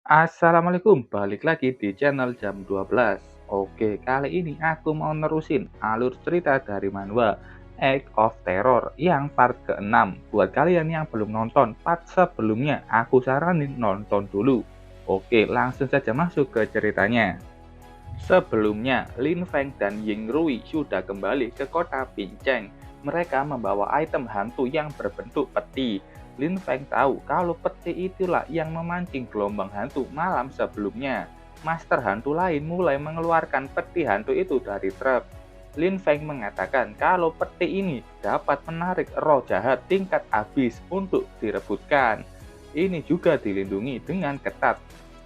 Assalamualaikum, balik lagi di channel jam 12. Oke, kali ini aku mau nerusin alur cerita dari manhwa Egg of Terror yang part ke-6. Buat kalian yang belum nonton part sebelumnya, aku saranin nonton dulu. Oke, langsung saja masuk ke ceritanya. Sebelumnya, Lin Feng dan Ying Rui sudah kembali ke kota Pinceng. Mereka membawa item hantu yang berbentuk peti. Lin Feng tahu kalau peti itulah yang memancing gelombang hantu malam sebelumnya. Master hantu lain mulai mengeluarkan peti hantu itu dari truk. Lin Feng mengatakan kalau peti ini dapat menarik roh jahat tingkat abis untuk direbutkan. Ini juga dilindungi dengan ketat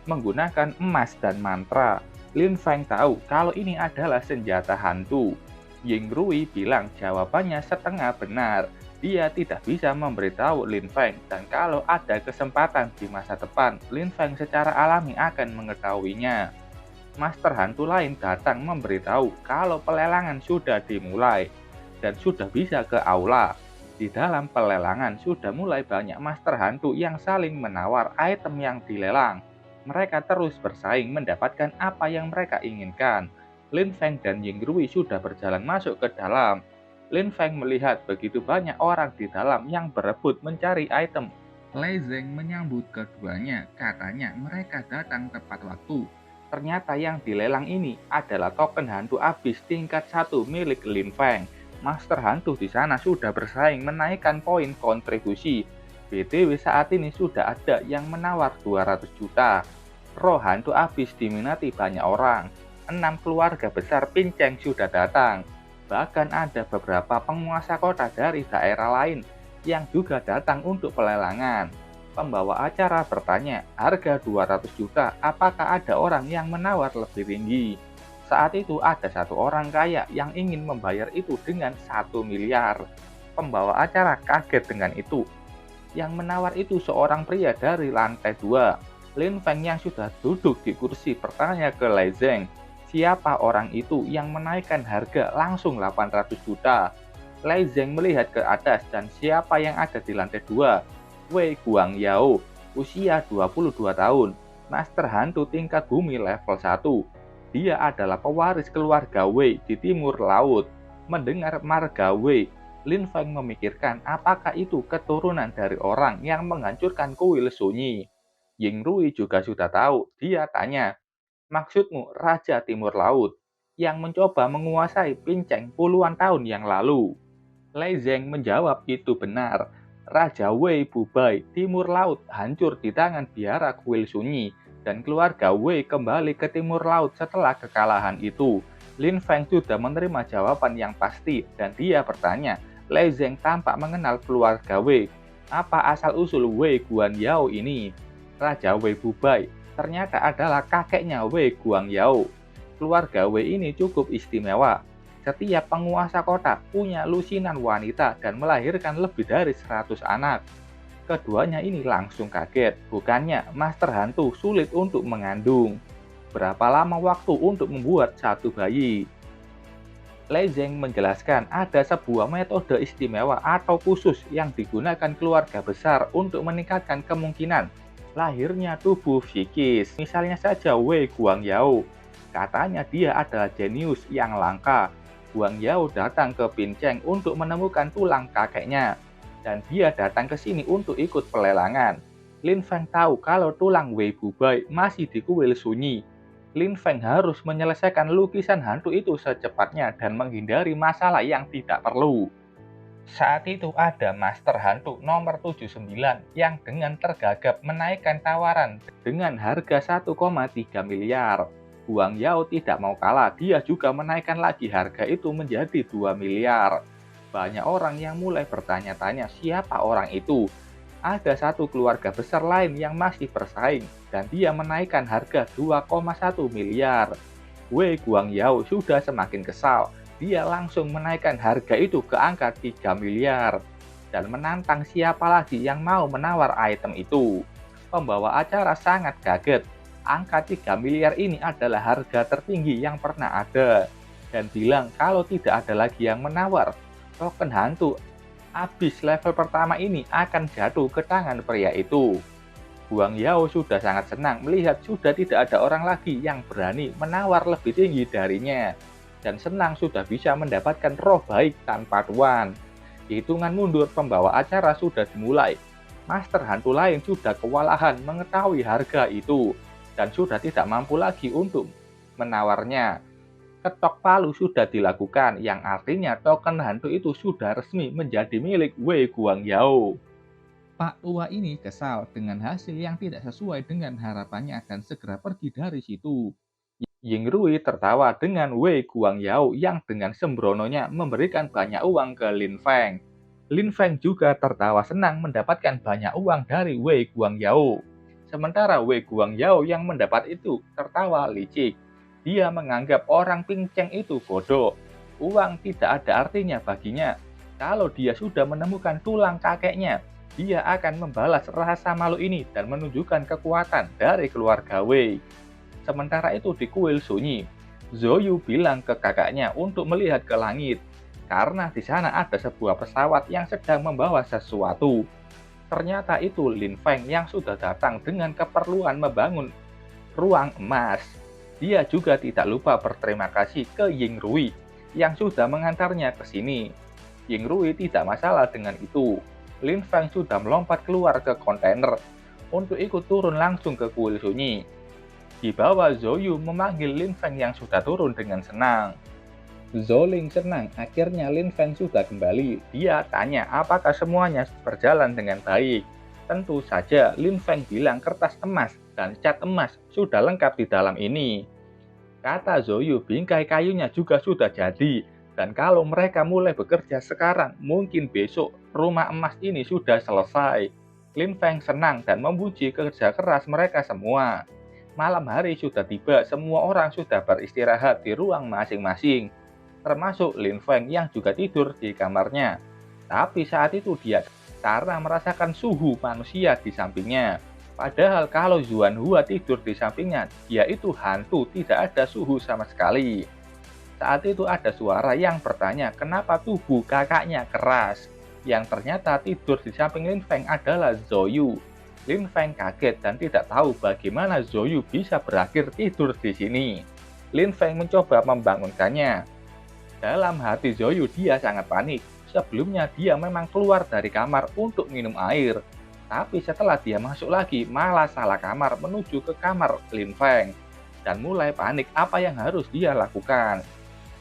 menggunakan emas dan mantra. Lin Feng tahu kalau ini adalah senjata hantu. Ying Rui bilang jawabannya setengah benar. Dia tidak bisa memberitahu Lin Feng, dan kalau ada kesempatan di masa depan, Lin Feng secara alami akan mengetahuinya. Master hantu lain datang memberitahu kalau pelelangan sudah dimulai dan sudah bisa ke aula. Di dalam pelelangan sudah mulai banyak master hantu yang saling menawar item yang dilelang. Mereka terus bersaing mendapatkan apa yang mereka inginkan. Lin Feng dan Ying Rui sudah berjalan masuk ke dalam. Lin Feng melihat begitu banyak orang di dalam yang berebut mencari item. Lei Zeng menyambut keduanya, katanya mereka datang tepat waktu. Ternyata yang dilelang ini adalah token hantu abis tingkat 1 milik Lin Feng. Master hantu di sana sudah bersaing menaikkan poin kontribusi. BTW saat ini sudah ada yang menawar 200 juta. Roh hantu abis diminati banyak orang. 6 keluarga besar Pinceng sudah datang. Bahkan ada beberapa penguasa kota dari daerah lain yang juga datang untuk pelelangan. Pembawa acara bertanya, harga 200 juta, apakah ada orang yang menawar lebih tinggi? Saat itu ada satu orang kaya yang ingin membayar itu dengan 1 miliar. Pembawa acara kaget dengan itu. Yang menawar itu seorang pria dari lantai 2. Lin Feng yang sudah duduk di kursi bertanya ke Lei Zeng, siapa orang itu yang menaikkan harga langsung 800 juta? Lei Zeng melihat ke atas dan siapa yang ada di lantai 2? Wei Guangyao, usia 22 tahun, master hantu tingkat bumi level 1. Dia adalah pewaris keluarga Wei di timur laut. Mendengar marga Wei, Lin Feng memikirkan apakah itu keturunan dari orang yang menghancurkan kuil sunyi. Ying Rui juga sudah tahu, dia tanya, maksudmu Raja Timur Laut yang mencoba menguasai Pinceng puluhan tahun yang lalu? Lei Zeng menjawab itu benar. Raja Wei Bubai Timur Laut hancur di tangan biara kuil sunyi dan keluarga Wei kembali ke Timur Laut setelah kekalahan itu. Lin Feng sudah menerima jawaban yang pasti dan dia bertanya, Lei Zeng tampak mengenal keluarga Wei. Apa asal-usul Wei Guangyao ini? Raja Wei Bubai ternyata adalah kakeknya Wei Guangyao. Keluarga Wei ini cukup istimewa. Setiap penguasa kota punya lusinan wanita dan melahirkan lebih dari 100 anak. Keduanya ini langsung kaget, bukannya master hantu sulit untuk mengandung. Berapa lama waktu untuk membuat satu bayi? Lei Zeng menjelaskan ada sebuah metode istimewa atau khusus yang digunakan keluarga besar untuk meningkatkan kemungkinan lahirnya tubuh psikis. Misalnya saja Wei Guangyao. Katanya dia adalah jenius yang langka. Guangyao datang ke Pinceng untuk menemukan tulang kakeknya. Dan dia datang ke sini untuk ikut pelelangan. Lin Feng tahu kalau tulang Wei Bubai masih di kuil sunyi. Lin Feng harus menyelesaikan lukisan hantu itu secepatnya dan menghindari masalah yang tidak perlu. Saat itu ada master hantu nomor 79 yang dengan tergagap menaikkan tawaran dengan harga 1,3 miliar. Huang Yao tidak mau kalah, dia juga menaikkan lagi harga itu menjadi 2 miliar. Banyak orang yang mulai bertanya-tanya siapa orang itu. Ada satu keluarga besar lain yang masih bersaing dan dia menaikkan harga 2,1 miliar. Wei Guangyao sudah semakin kesal. Dia langsung menaikkan harga itu ke angka 3 miliar dan menantang siapa lagi yang mau menawar item itu. Pembawa acara sangat kaget. Angka 3 miliar ini adalah harga tertinggi yang pernah ada dan bilang kalau tidak ada lagi yang menawar, token hantu abis level pertama ini akan jatuh ke tangan pria itu. Guang Yao sudah sangat senang melihat sudah tidak ada orang lagi yang berani menawar lebih tinggi darinya. Dan senang sudah bisa mendapatkan roh baik tanpa tuan. Hitungan mundur pembawa acara sudah dimulai. Master hantu lain sudah kewalahan mengetahui harga itu. Dan sudah tidak mampu lagi untuk menawarnya. Ketok palu sudah dilakukan, yang artinya token hantu itu sudah resmi menjadi milik Wei Guangyao. Pak tua ini kesal dengan hasil yang tidak sesuai dengan harapannya dan segera pergi dari situ. Yingrui tertawa dengan Wei Guangyao yang dengan sembrononya memberikan banyak uang ke Lin Feng. Lin Feng juga tertawa senang mendapatkan banyak uang dari Wei Guangyao. Sementara Wei Guangyao yang mendapat itu tertawa licik. Dia menganggap orang pinceng itu bodoh. Uang tidak ada artinya baginya. Kalau dia sudah menemukan tulang kakeknya, dia akan membalas rasa malu ini dan menunjukkan kekuatan dari keluarga Wei. Sementara itu di kuil sunyi, Zhou bilang ke kakaknya untuk melihat ke langit, karena di sana ada sebuah pesawat yang sedang membawa sesuatu. Ternyata itu Lin Feng yang sudah datang dengan keperluan membangun ruang emas. Dia juga tidak lupa berterima kasih ke Yingrui yang sudah mengantarnya ke sini. Yingrui tidak masalah dengan itu. Lin Feng sudah melompat keluar ke kontainer untuk ikut turun langsung ke kuil sunyi. Di bawah, Zhou memanggil Lin Feng yang sudah turun dengan senang. Zhou senang, akhirnya Lin Feng sudah kembali. Dia tanya apakah semuanya berjalan dengan baik. Tentu saja Lin Feng bilang kertas emas dan cat emas sudah lengkap di dalam ini. Kata Zhou, bingkai kayunya juga sudah jadi. Dan kalau mereka mulai bekerja sekarang, mungkin besok rumah emas ini sudah selesai. Lin Feng senang dan memuji kerja keras mereka semua. Malam hari sudah tiba, semua orang sudah beristirahat di ruang masing-masing. Termasuk Lin Feng yang juga tidur di kamarnya. Tapi saat itu dia karena merasakan suhu manusia di sampingnya. Padahal kalau Zuan Hua tidur di sampingnya, dia itu hantu, tidak ada suhu sama sekali. Saat itu ada suara yang bertanya kenapa tubuh kakaknya keras. Yang ternyata tidur di samping Lin Feng adalah Zhou. Lin Feng kaget dan tidak tahu bagaimana Zhou bisa berakhir tidur di sini. Lin Feng mencoba membangunkannya. Dalam hati Zhou dia sangat panik. Sebelumnya dia memang keluar dari kamar untuk minum air. Tapi setelah dia masuk lagi malah salah kamar menuju ke kamar Lin Feng. Dan mulai panik apa yang harus dia lakukan.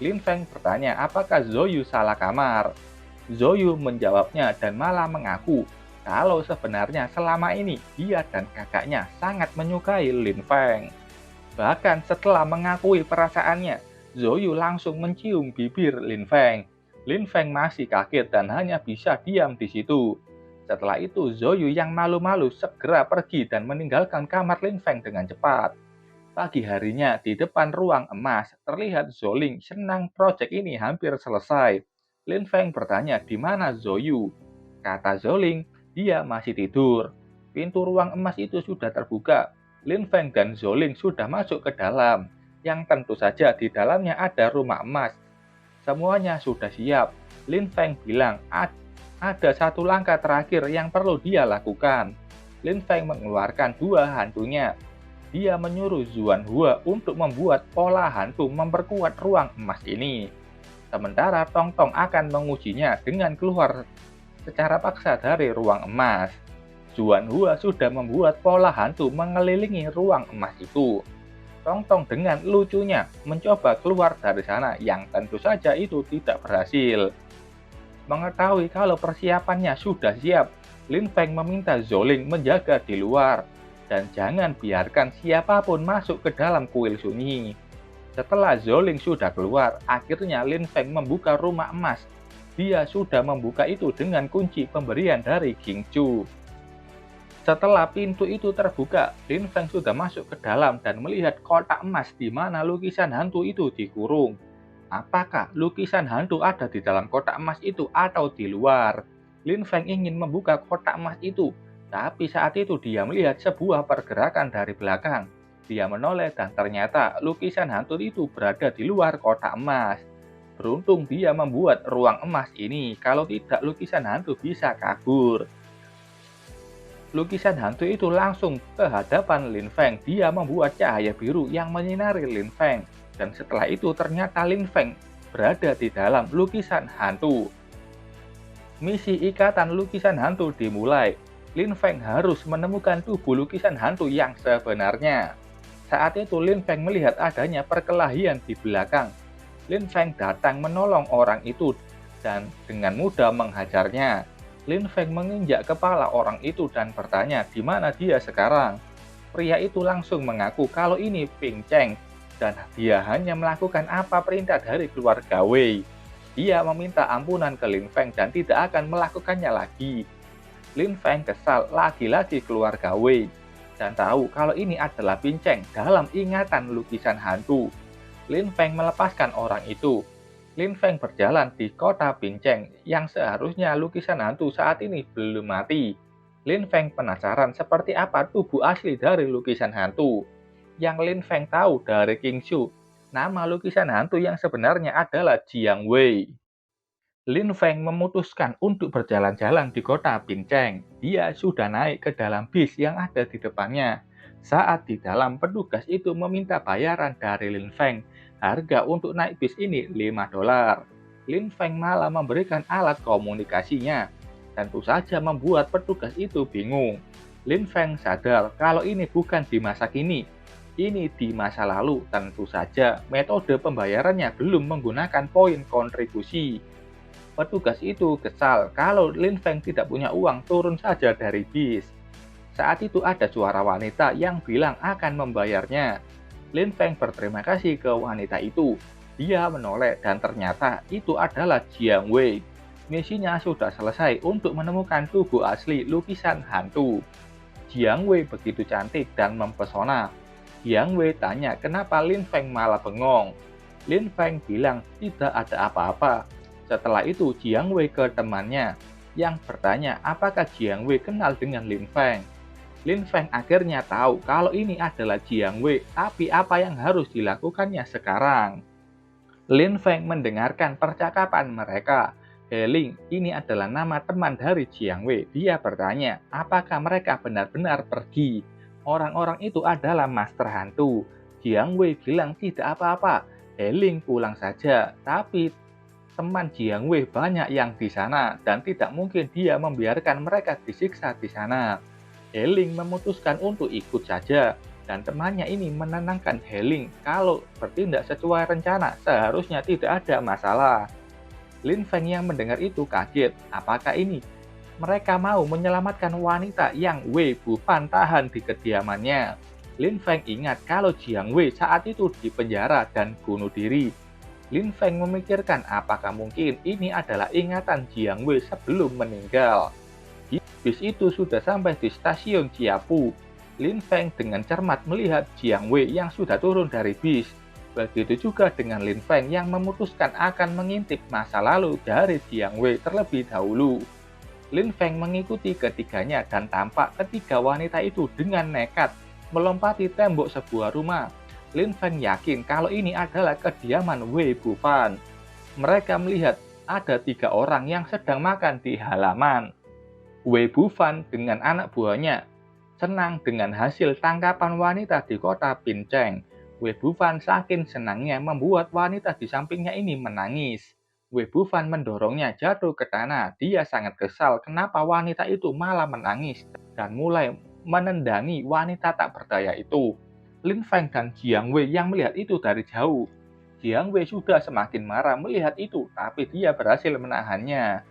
Lin Feng bertanya apakah Zhou salah kamar. Zhou menjawabnya dan malah mengaku kalau sebenarnya selama ini dia dan kakaknya sangat menyukai Lin Feng. Bahkan setelah mengakui perasaannya, Zhou langsung mencium bibir Lin Feng. Lin Feng masih kaget dan hanya bisa diam di situ. Setelah itu Zhou yang malu-malu segera pergi dan meninggalkan kamar Lin Feng dengan cepat. Pagi harinya di depan ruang emas, terlihat Zhou senang proyek ini hampir selesai. Lin Feng bertanya di mana Zhou. Kata Zhou, dia masih tidur. Pintu ruang emas itu sudah terbuka. Lin Feng dan Zhou sudah masuk ke dalam. Yang tentu saja di dalamnya ada rumah emas. Semuanya sudah siap. Lin Feng bilang ada satu langkah terakhir yang perlu dia lakukan. Lin Feng mengeluarkan dua hantunya. Dia menyuruh Zuan Hua untuk membuat pola hantu memperkuat ruang emas ini. Sementara Tong Tong akan mengujinya dengan keluar secara paksa dari ruang emas. Zuan Hua sudah membuat pola hantu mengelilingi ruang emas itu. Tong Tong dengan lucunya mencoba keluar dari sana yang tentu saja itu tidak berhasil. Mengetahui kalau persiapannya sudah siap, Lin Feng meminta Zhou menjaga di luar. Dan jangan biarkan siapapun masuk ke dalam kuil sunyi. Setelah Zhou sudah keluar, akhirnya Lin Feng membuka rumah emas. Dia sudah membuka itu dengan kunci pemberian dari King Chu. Setelah pintu itu terbuka, Lin Feng sudah masuk ke dalam dan melihat kotak emas di mana lukisan hantu itu dikurung. Apakah lukisan hantu ada di dalam kotak emas itu atau di luar? Lin Feng ingin membuka kotak emas itu. Tapi saat itu dia melihat sebuah pergerakan dari belakang. Dia menoleh dan ternyata lukisan hantu itu berada di luar kotak emas. Beruntung dia membuat ruang emas ini, kalau tidak lukisan hantu bisa kabur. Lukisan hantu itu langsung ke hadapan Lin Feng. Dia membuat cahaya biru yang menyinari Lin Feng. Dan setelah itu ternyata Lin Feng berada di dalam lukisan hantu. Misi ikatan lukisan hantu dimulai. Lin Feng harus menemukan tubuh lukisan hantu yang sebenarnya. Saat itu Lin Feng melihat adanya perkelahian di belakang. Lin Feng datang menolong orang itu dan dengan mudah menghajarnya. Lin Feng menginjak kepala orang itu dan bertanya di mana dia sekarang. Pria itu langsung mengaku kalau ini Ping Cheng dan dia hanya melakukan apa perintah dari keluarga Wei. Dia meminta ampunan ke Lin Feng dan tidak akan melakukannya lagi. Lin Feng kesal lagi-lagi keluarga Wei dan tahu kalau ini adalah Ping Cheng dalam ingatan lukisan hantu. Lin Feng melepaskan orang itu. Lin Feng berjalan di kota Ping Cheng yang seharusnya lukisan hantu saat ini belum mati. Lin Feng penasaran seperti apa tubuh asli dari lukisan hantu. Yang Lin Feng tahu dari King Shu, nama lukisan hantu yang sebenarnya adalah Jiang Wei. Lin Feng memutuskan untuk berjalan-jalan di kota Ping Cheng. Dia sudah naik ke dalam bis yang ada di depannya. Saat di dalam, petugas itu meminta bayaran dari Lin Feng. Harga untuk naik bis ini $5. Lin Feng malah memberikan alat komunikasinya. Tentu saja membuat petugas itu bingung. Lin Feng sadar kalau ini bukan di masa kini. Ini di masa lalu, tentu saja metode pembayarannya belum menggunakan poin kontribusi. Petugas itu kesal kalau Lin Feng tidak punya uang, turun saja dari bis. Saat itu ada suara wanita yang bilang akan membayarnya. Lin Feng berterima kasih ke wanita itu. Dia menoleh dan ternyata itu adalah Jiang Wei. Misinya sudah selesai untuk menemukan tubuh asli lukisan hantu. Jiang Wei begitu cantik dan mempesona. Jiang Wei tanya kenapa Lin Feng malah bengong. Lin Feng bilang tidak ada apa-apa. Setelah itu Jiang Wei ke temannya yang bertanya apakah Jiang Wei kenal dengan Lin Feng. Lin Feng akhirnya tahu kalau ini adalah Jiang Wei, tapi apa yang harus dilakukannya sekarang. Lin Feng mendengarkan percakapan mereka. Heling, ini adalah nama teman dari Jiang Wei. Dia bertanya, apakah mereka benar-benar pergi? Orang-orang itu adalah master hantu. Jiang Wei bilang tidak apa-apa. Heling pulang saja, tapi teman Jiang Wei banyak yang di sana dan tidak mungkin dia membiarkan mereka disiksa di sana. Heling memutuskan untuk ikut saja dan temannya ini menenangkan Heling kalau bertindak sesuai rencana seharusnya tidak ada masalah. Lin Feng yang mendengar itu kaget, apakah ini mereka mau menyelamatkan wanita yang Wei Bufan tahan di kediamannya. Lin Feng ingat kalau Jiang Wei saat itu di penjara dan bunuh diri. Lin Feng memikirkan apakah mungkin ini adalah ingatan Jiang Wei sebelum meninggal. Bis itu sudah sampai di stasiun Jiapu. Lin Feng dengan cermat melihat Jiang Wei yang sudah turun dari bis. Begitu juga dengan Lin Feng yang memutuskan akan mengintip masa lalu dari Jiang Wei terlebih dahulu. Lin Feng mengikuti ketiganya dan tampak ketiga wanita itu dengan nekat melompati tembok sebuah rumah. Lin Feng yakin kalau ini adalah kediaman Wei Bufan. Mereka melihat ada 3 orang yang sedang makan di halaman. Wei Bufan dengan anak buahnya senang dengan hasil tangkapan wanita di kota Ping Cheng. Wei Bufan saking senangnya membuat wanita di sampingnya ini menangis. Wei Bufan mendorongnya jatuh ke tanah. Dia sangat kesal kenapa wanita itu malah menangis dan mulai menendangi wanita tak berdaya itu. Lin Feng dan Jiang Wei yang melihat itu dari jauh. Jiang Wei sudah semakin marah melihat itu, tapi dia berhasil menahannya.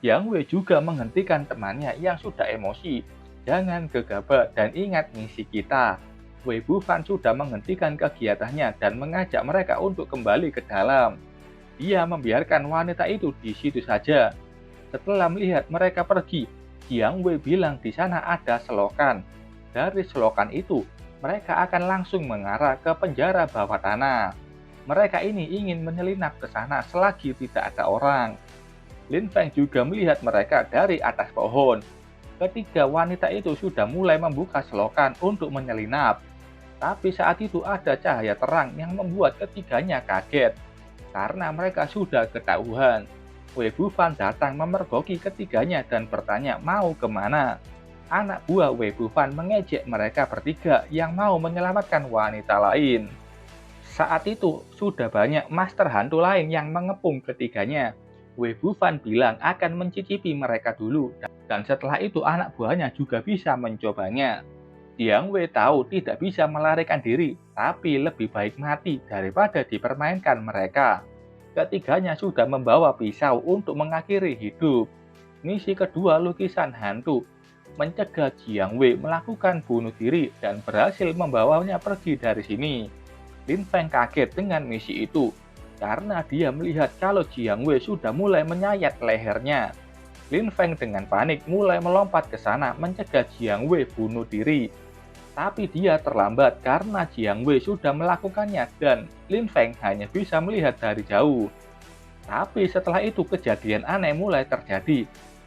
Jiang Wei juga menghentikan temannya yang sudah emosi. Jangan gegabah dan ingat misi kita. Wei Bufan sudah menghentikan kegiatannya dan mengajak mereka untuk kembali ke dalam. Dia membiarkan wanita itu di situ saja. Setelah melihat mereka pergi, Jiang Wei bilang di sana ada selokan. Dari selokan itu, mereka akan langsung mengarah ke penjara bawah tanah. Mereka ini ingin menyelinap ke sana selagi tidak ada orang. Lin Feng juga melihat mereka dari atas pohon. Ketiga wanita itu sudah mulai membuka selokan untuk menyelinap. Tapi saat itu ada cahaya terang yang membuat ketiganya kaget. Karena mereka sudah ketahuan. Wei Bufan datang memergoki ketiganya dan bertanya mau kemana. anak buah Wei Bufan mengejek mereka bertiga yang mau menyelamatkan wanita lain. Saat itu, sudah banyak master hantu lain yang mengepung ketiganya. Wei Bufan bilang akan mencicipi mereka dulu, dan setelah itu anak buahnya juga bisa mencobanya. Jiang Wei tahu tidak bisa melarikan diri, tapi lebih baik mati daripada dipermainkan mereka. Ketiganya sudah membawa pisau untuk mengakhiri hidup. Misi kedua lukisan hantu mencegah Jiang Wei melakukan bunuh diri dan berhasil membawanya pergi dari sini. Lin Feng kaget dengan misi itu, karena dia melihat kalau Jiang Wei sudah mulai menyayat lehernya. Lin Feng dengan panik mulai melompat ke sana mencegah Jiang Wei bunuh diri. Tapi dia terlambat karena Jiang Wei sudah melakukannya dan Lin Feng hanya bisa melihat dari jauh. Tapi setelah itu kejadian aneh mulai terjadi.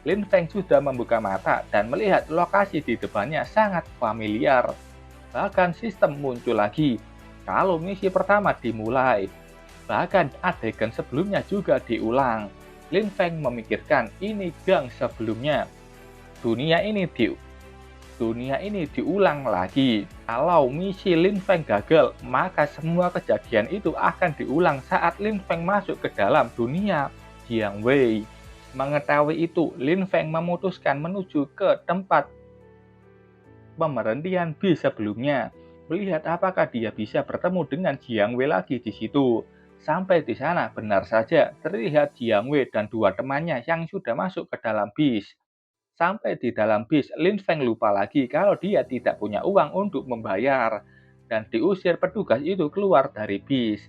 Lin Feng sudah membuka mata dan melihat lokasi di depannya sangat familiar. Bahkan sistem muncul lagi kalau misi pertama dimulai. Bahkan adegan sebelumnya juga diulang. Lin Feng memikirkan ini gang sebelumnya. Dunia ini diulang lagi. Kalau misi Lin Feng gagal, maka semua kejadian itu akan diulang saat Lin Feng masuk ke dalam dunia Jiang Wei. Mengetahui itu, Lin Feng memutuskan menuju ke tempat pemberhentian bis sebelumnya, melihat apakah dia bisa bertemu dengan Jiang Wei lagi di situ. Sampai di sana, benar saja terlihat Jiang Wei dan dua temannya yang sudah masuk ke dalam bis. Sampai di dalam bis, Lin Feng lupa lagi kalau dia tidak punya uang untuk membayar, dan diusir petugas itu keluar dari bis.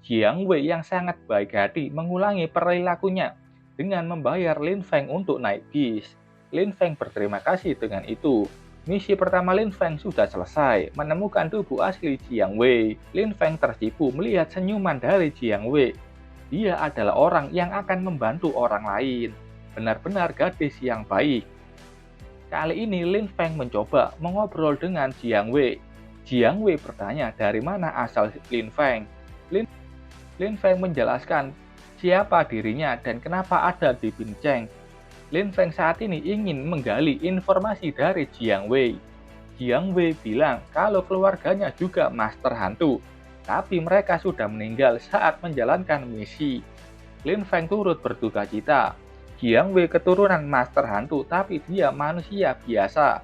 Jiang Wei yang sangat baik hati mengulangi perilakunya dengan membayar Lin Feng untuk naik bis. Lin Feng berterima kasih dengan itu. Misi pertama Lin Feng sudah selesai, menemukan tubuh asli Jiang Wei. Lin Feng tertipu melihat senyuman dari Jiang Wei. Dia adalah orang yang akan membantu orang lain. Benar-benar gadis yang baik. Kali ini Lin Feng mencoba mengobrol dengan Jiang Wei. Jiang Wei bertanya dari mana asal Lin Feng. Lin Feng menjelaskan siapa dirinya dan kenapa ada di Bincheng. Lin Feng saat ini ingin menggali informasi dari Jiang Wei. Jiang Wei bilang kalau keluarganya juga master hantu, tapi mereka sudah meninggal saat menjalankan misi. Lin Feng turut berduka cita. Jiang Wei keturunan master hantu, tapi dia manusia biasa.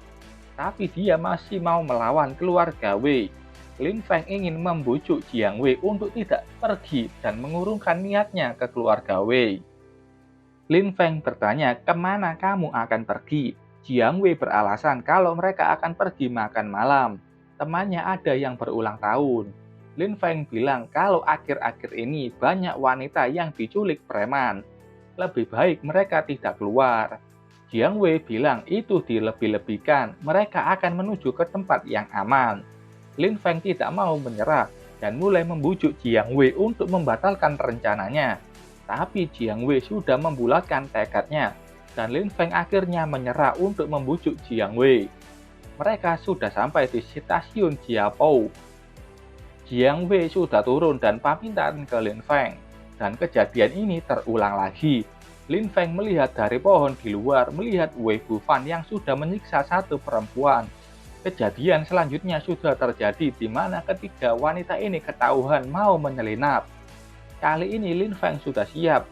Tapi dia masih mau melawan keluarga Wei. Lin Feng ingin membujuk Jiang Wei untuk tidak pergi dan mengurungkan niatnya ke keluarga Wei. Lin Feng bertanya, kemana kamu akan pergi? Jiang Wei beralasan kalau mereka akan pergi makan malam. Temannya ada yang berulang tahun. Lin Feng bilang kalau akhir-akhir ini banyak wanita yang diculik preman. Lebih baik mereka tidak keluar. Jiang Wei bilang itu dilebih-lebihkan. Mereka akan menuju ke tempat yang aman. Lin Feng tidak mau menyerah dan mulai membujuk Jiang Wei untuk membatalkan rencananya. Tapi Jiang Wei sudah membulatkan tekadnya, dan Lin Feng akhirnya menyerah untuk membujuk Jiang Wei. Mereka sudah sampai di stasiun Jiapou. Jiang Wei sudah turun dan pamitan ke Lin Feng, dan kejadian ini terulang lagi. Lin Feng melihat dari pohon di luar, melihat Wei Bufan yang sudah menyiksa satu perempuan. Kejadian selanjutnya sudah terjadi di mana ketiga wanita ini ketahuan mau menyelinap. Kali ini Lin Feng sudah siap.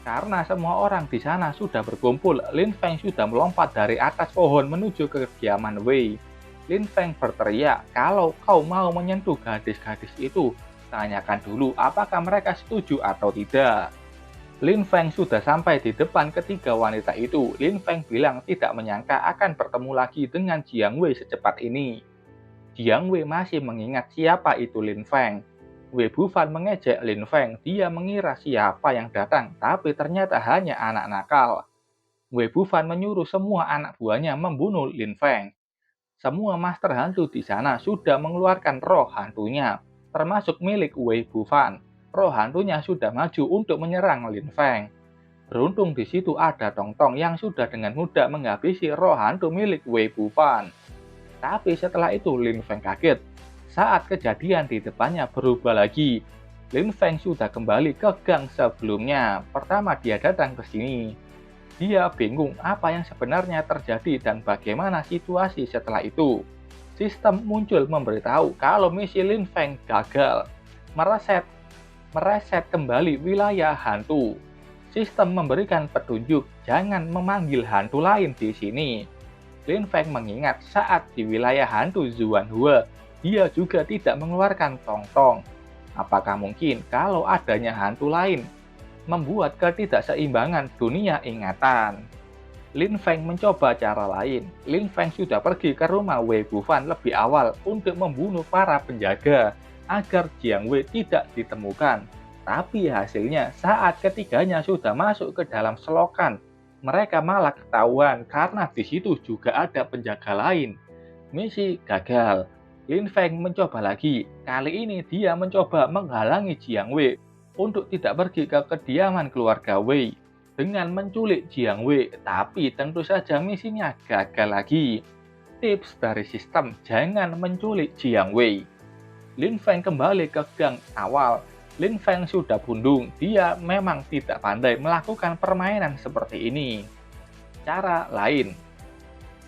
Karena semua orang di sana sudah berkumpul, Lin Feng sudah melompat dari atas pohon menuju ke kediaman Wei. Lin Feng berteriak, kalau kau mau menyentuh gadis-gadis itu, tanyakan dulu apakah mereka setuju atau tidak. Lin Feng sudah sampai di depan ketiga wanita itu. Lin Feng bilang tidak menyangka akan bertemu lagi dengan Jiang Wei secepat ini. Jiang Wei masih mengingat siapa itu Lin Feng. Wei Bufan mengejek Lin Feng, dia mengira siapa yang datang, tapi ternyata hanya anak nakal. Wei Bufan menyuruh semua anak buahnya membunuh Lin Feng. Semua master hantu di sana sudah mengeluarkan roh hantunya, termasuk milik Wei Bufan. Roh hantunya sudah maju untuk menyerang Lin Feng. Beruntung di situ ada Tong Tong yang sudah dengan mudah menghabisi roh hantu milik Wei Bufan. Tapi setelah itu Lin Feng kaget. Saat kejadian di depannya berubah lagi. Lin Feng sudah kembali ke gang sebelumnya. Pertama dia datang ke sini. Dia bingung apa yang sebenarnya terjadi dan bagaimana situasi setelah itu. Sistem muncul memberitahu kalau misi Lin Feng gagal, mereset mereset kembali wilayah hantu. Sistem memberikan petunjuk jangan memanggil hantu lain di sini. Lin Feng mengingat saat di wilayah hantu Zuanhua, dia juga tidak mengeluarkan tong-tong. Apakah mungkin kalau adanya hantu lain membuat ketidakseimbangan dunia ingatan? Lin Feng mencoba cara lain. Lin Feng sudah pergi ke rumah Wei Bufan lebih awal untuk membunuh para penjaga agar Jiang Wei tidak ditemukan. Tapi hasilnya saat ketiganya sudah masuk ke dalam selokan, mereka malah ketahuan karena di situ juga ada penjaga lain. Misi gagal. Lin Feng mencoba lagi. Kali ini dia mencoba menghalangi Jiang Wei untuk tidak pergi ke kediaman keluarga Wei dengan menculik Jiang Wei, tapi tentu saja misinya gagal lagi. Tips dari sistem, jangan menculik Jiang Wei. Lin Feng kembali ke gang awal. Lin Feng sudah bundung, dia memang tidak pandai melakukan permainan seperti ini. Cara lain,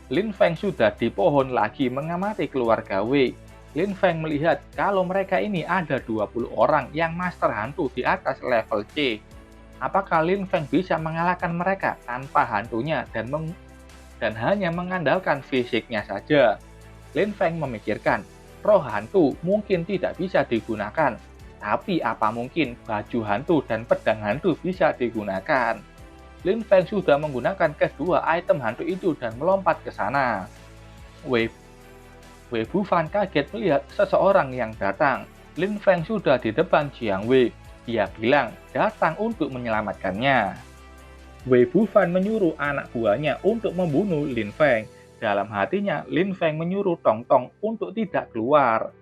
Lin Feng sudah di pohon lagi mengamati keluarga Wei. Lin Feng melihat kalau mereka ini ada 20 orang yang master hantu di atas level C. Apakah Lin Feng bisa mengalahkan mereka tanpa hantunya dan hanya mengandalkan fisiknya saja? Lin Feng memikirkan, roh hantu mungkin tidak bisa digunakan, tapi apa mungkin baju hantu dan pedang hantu bisa digunakan? Lin Feng sudah menggunakan kedua item hantu itu dan melompat ke sana. Wei Bufan kaget melihat seseorang yang datang. Lin Feng sudah di depan Jiang Wei. Dia bilang datang untuk menyelamatkannya. Wei Bufan menyuruh anak buahnya untuk membunuh Lin Feng. Dalam hatinya, Lin Feng menyuruh Tong Tong untuk tidak keluar.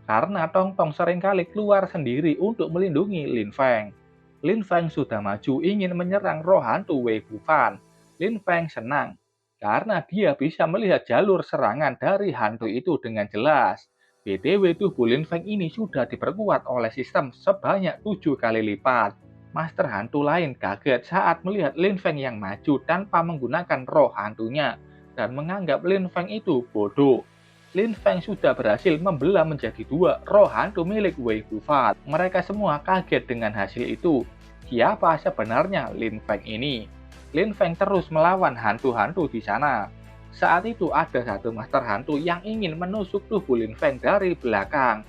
Karena Tong Tong seringkali keluar sendiri untuk melindungi Lin Feng. Lin Feng sudah maju ingin menyerang roh hantu Wei Bufan. Lin Feng senang karena dia bisa melihat jalur serangan dari hantu itu dengan jelas. BTW tubuh Lin Feng ini sudah diperkuat oleh sistem sebanyak 7 kali lipat. Master hantu lain kaget saat melihat Lin Feng yang maju tanpa menggunakan roh hantunya dan menganggap Lin Feng itu bodoh. Lin Feng sudah berhasil membelah menjadi dua roh hantu milik Wei Bufan. Mereka semua kaget dengan hasil itu. Siapa sebenarnya Lin Feng ini? Lin Feng terus melawan hantu-hantu di sana. Saat itu ada satu master hantu yang ingin menusuk tubuh Lin Feng dari belakang.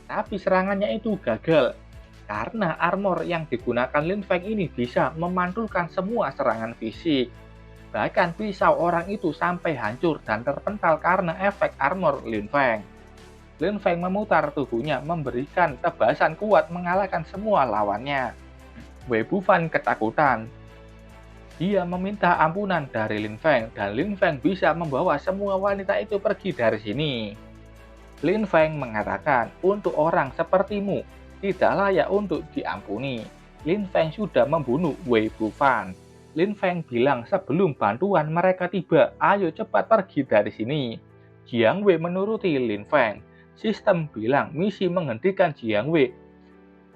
Tapi serangannya itu gagal. Karena armor yang digunakan Lin Feng ini bisa memantulkan semua serangan fisik. Bahkan pisau orang itu sampai hancur dan terpental karena efek armor Lin Feng. Lin Feng memutar tubuhnya memberikan tebasan kuat mengalahkan semua lawannya. Wei Bufan ketakutan. Dia meminta ampunan dari Lin Feng dan Lin Feng bisa membawa semua wanita itu pergi dari sini. Lin Feng mengatakan, untuk orang sepertimu tidak layak untuk diampuni. Lin Feng sudah membunuh Wei Bufan. Lin Feng bilang sebelum bantuan mereka tiba, ayo cepat pergi dari sini. Jiang Wei menuruti Lin Feng. Sistem bilang misi menghentikan Jiang Wei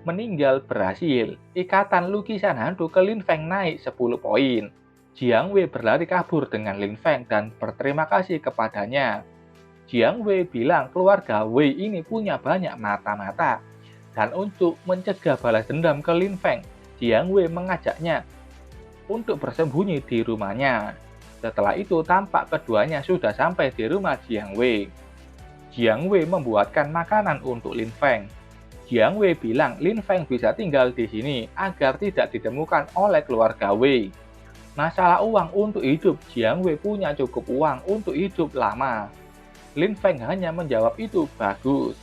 meninggal berhasil. Ikatan lukisan hantu ke Lin Feng naik 10 poin. Jiang Wei berlari kabur dengan Lin Feng dan berterima kasih kepadanya. Jiang Wei bilang keluarga Wei ini punya banyak mata-mata. Dan untuk mencegah balas dendam ke Lin Feng, Jiang Wei mengajaknya untuk bersembunyi di rumahnya. Setelah itu tampak keduanya sudah sampai di rumah Jiang Wei. Jiang Wei membuatkan makanan untuk Lin Feng. Jiang Wei bilang Lin Feng bisa tinggal di sini agar tidak ditemukan oleh keluarga Wei. Masalah uang untuk hidup, Jiang Wei punya cukup uang untuk hidup lama. Lin Feng hanya menjawab itu bagus.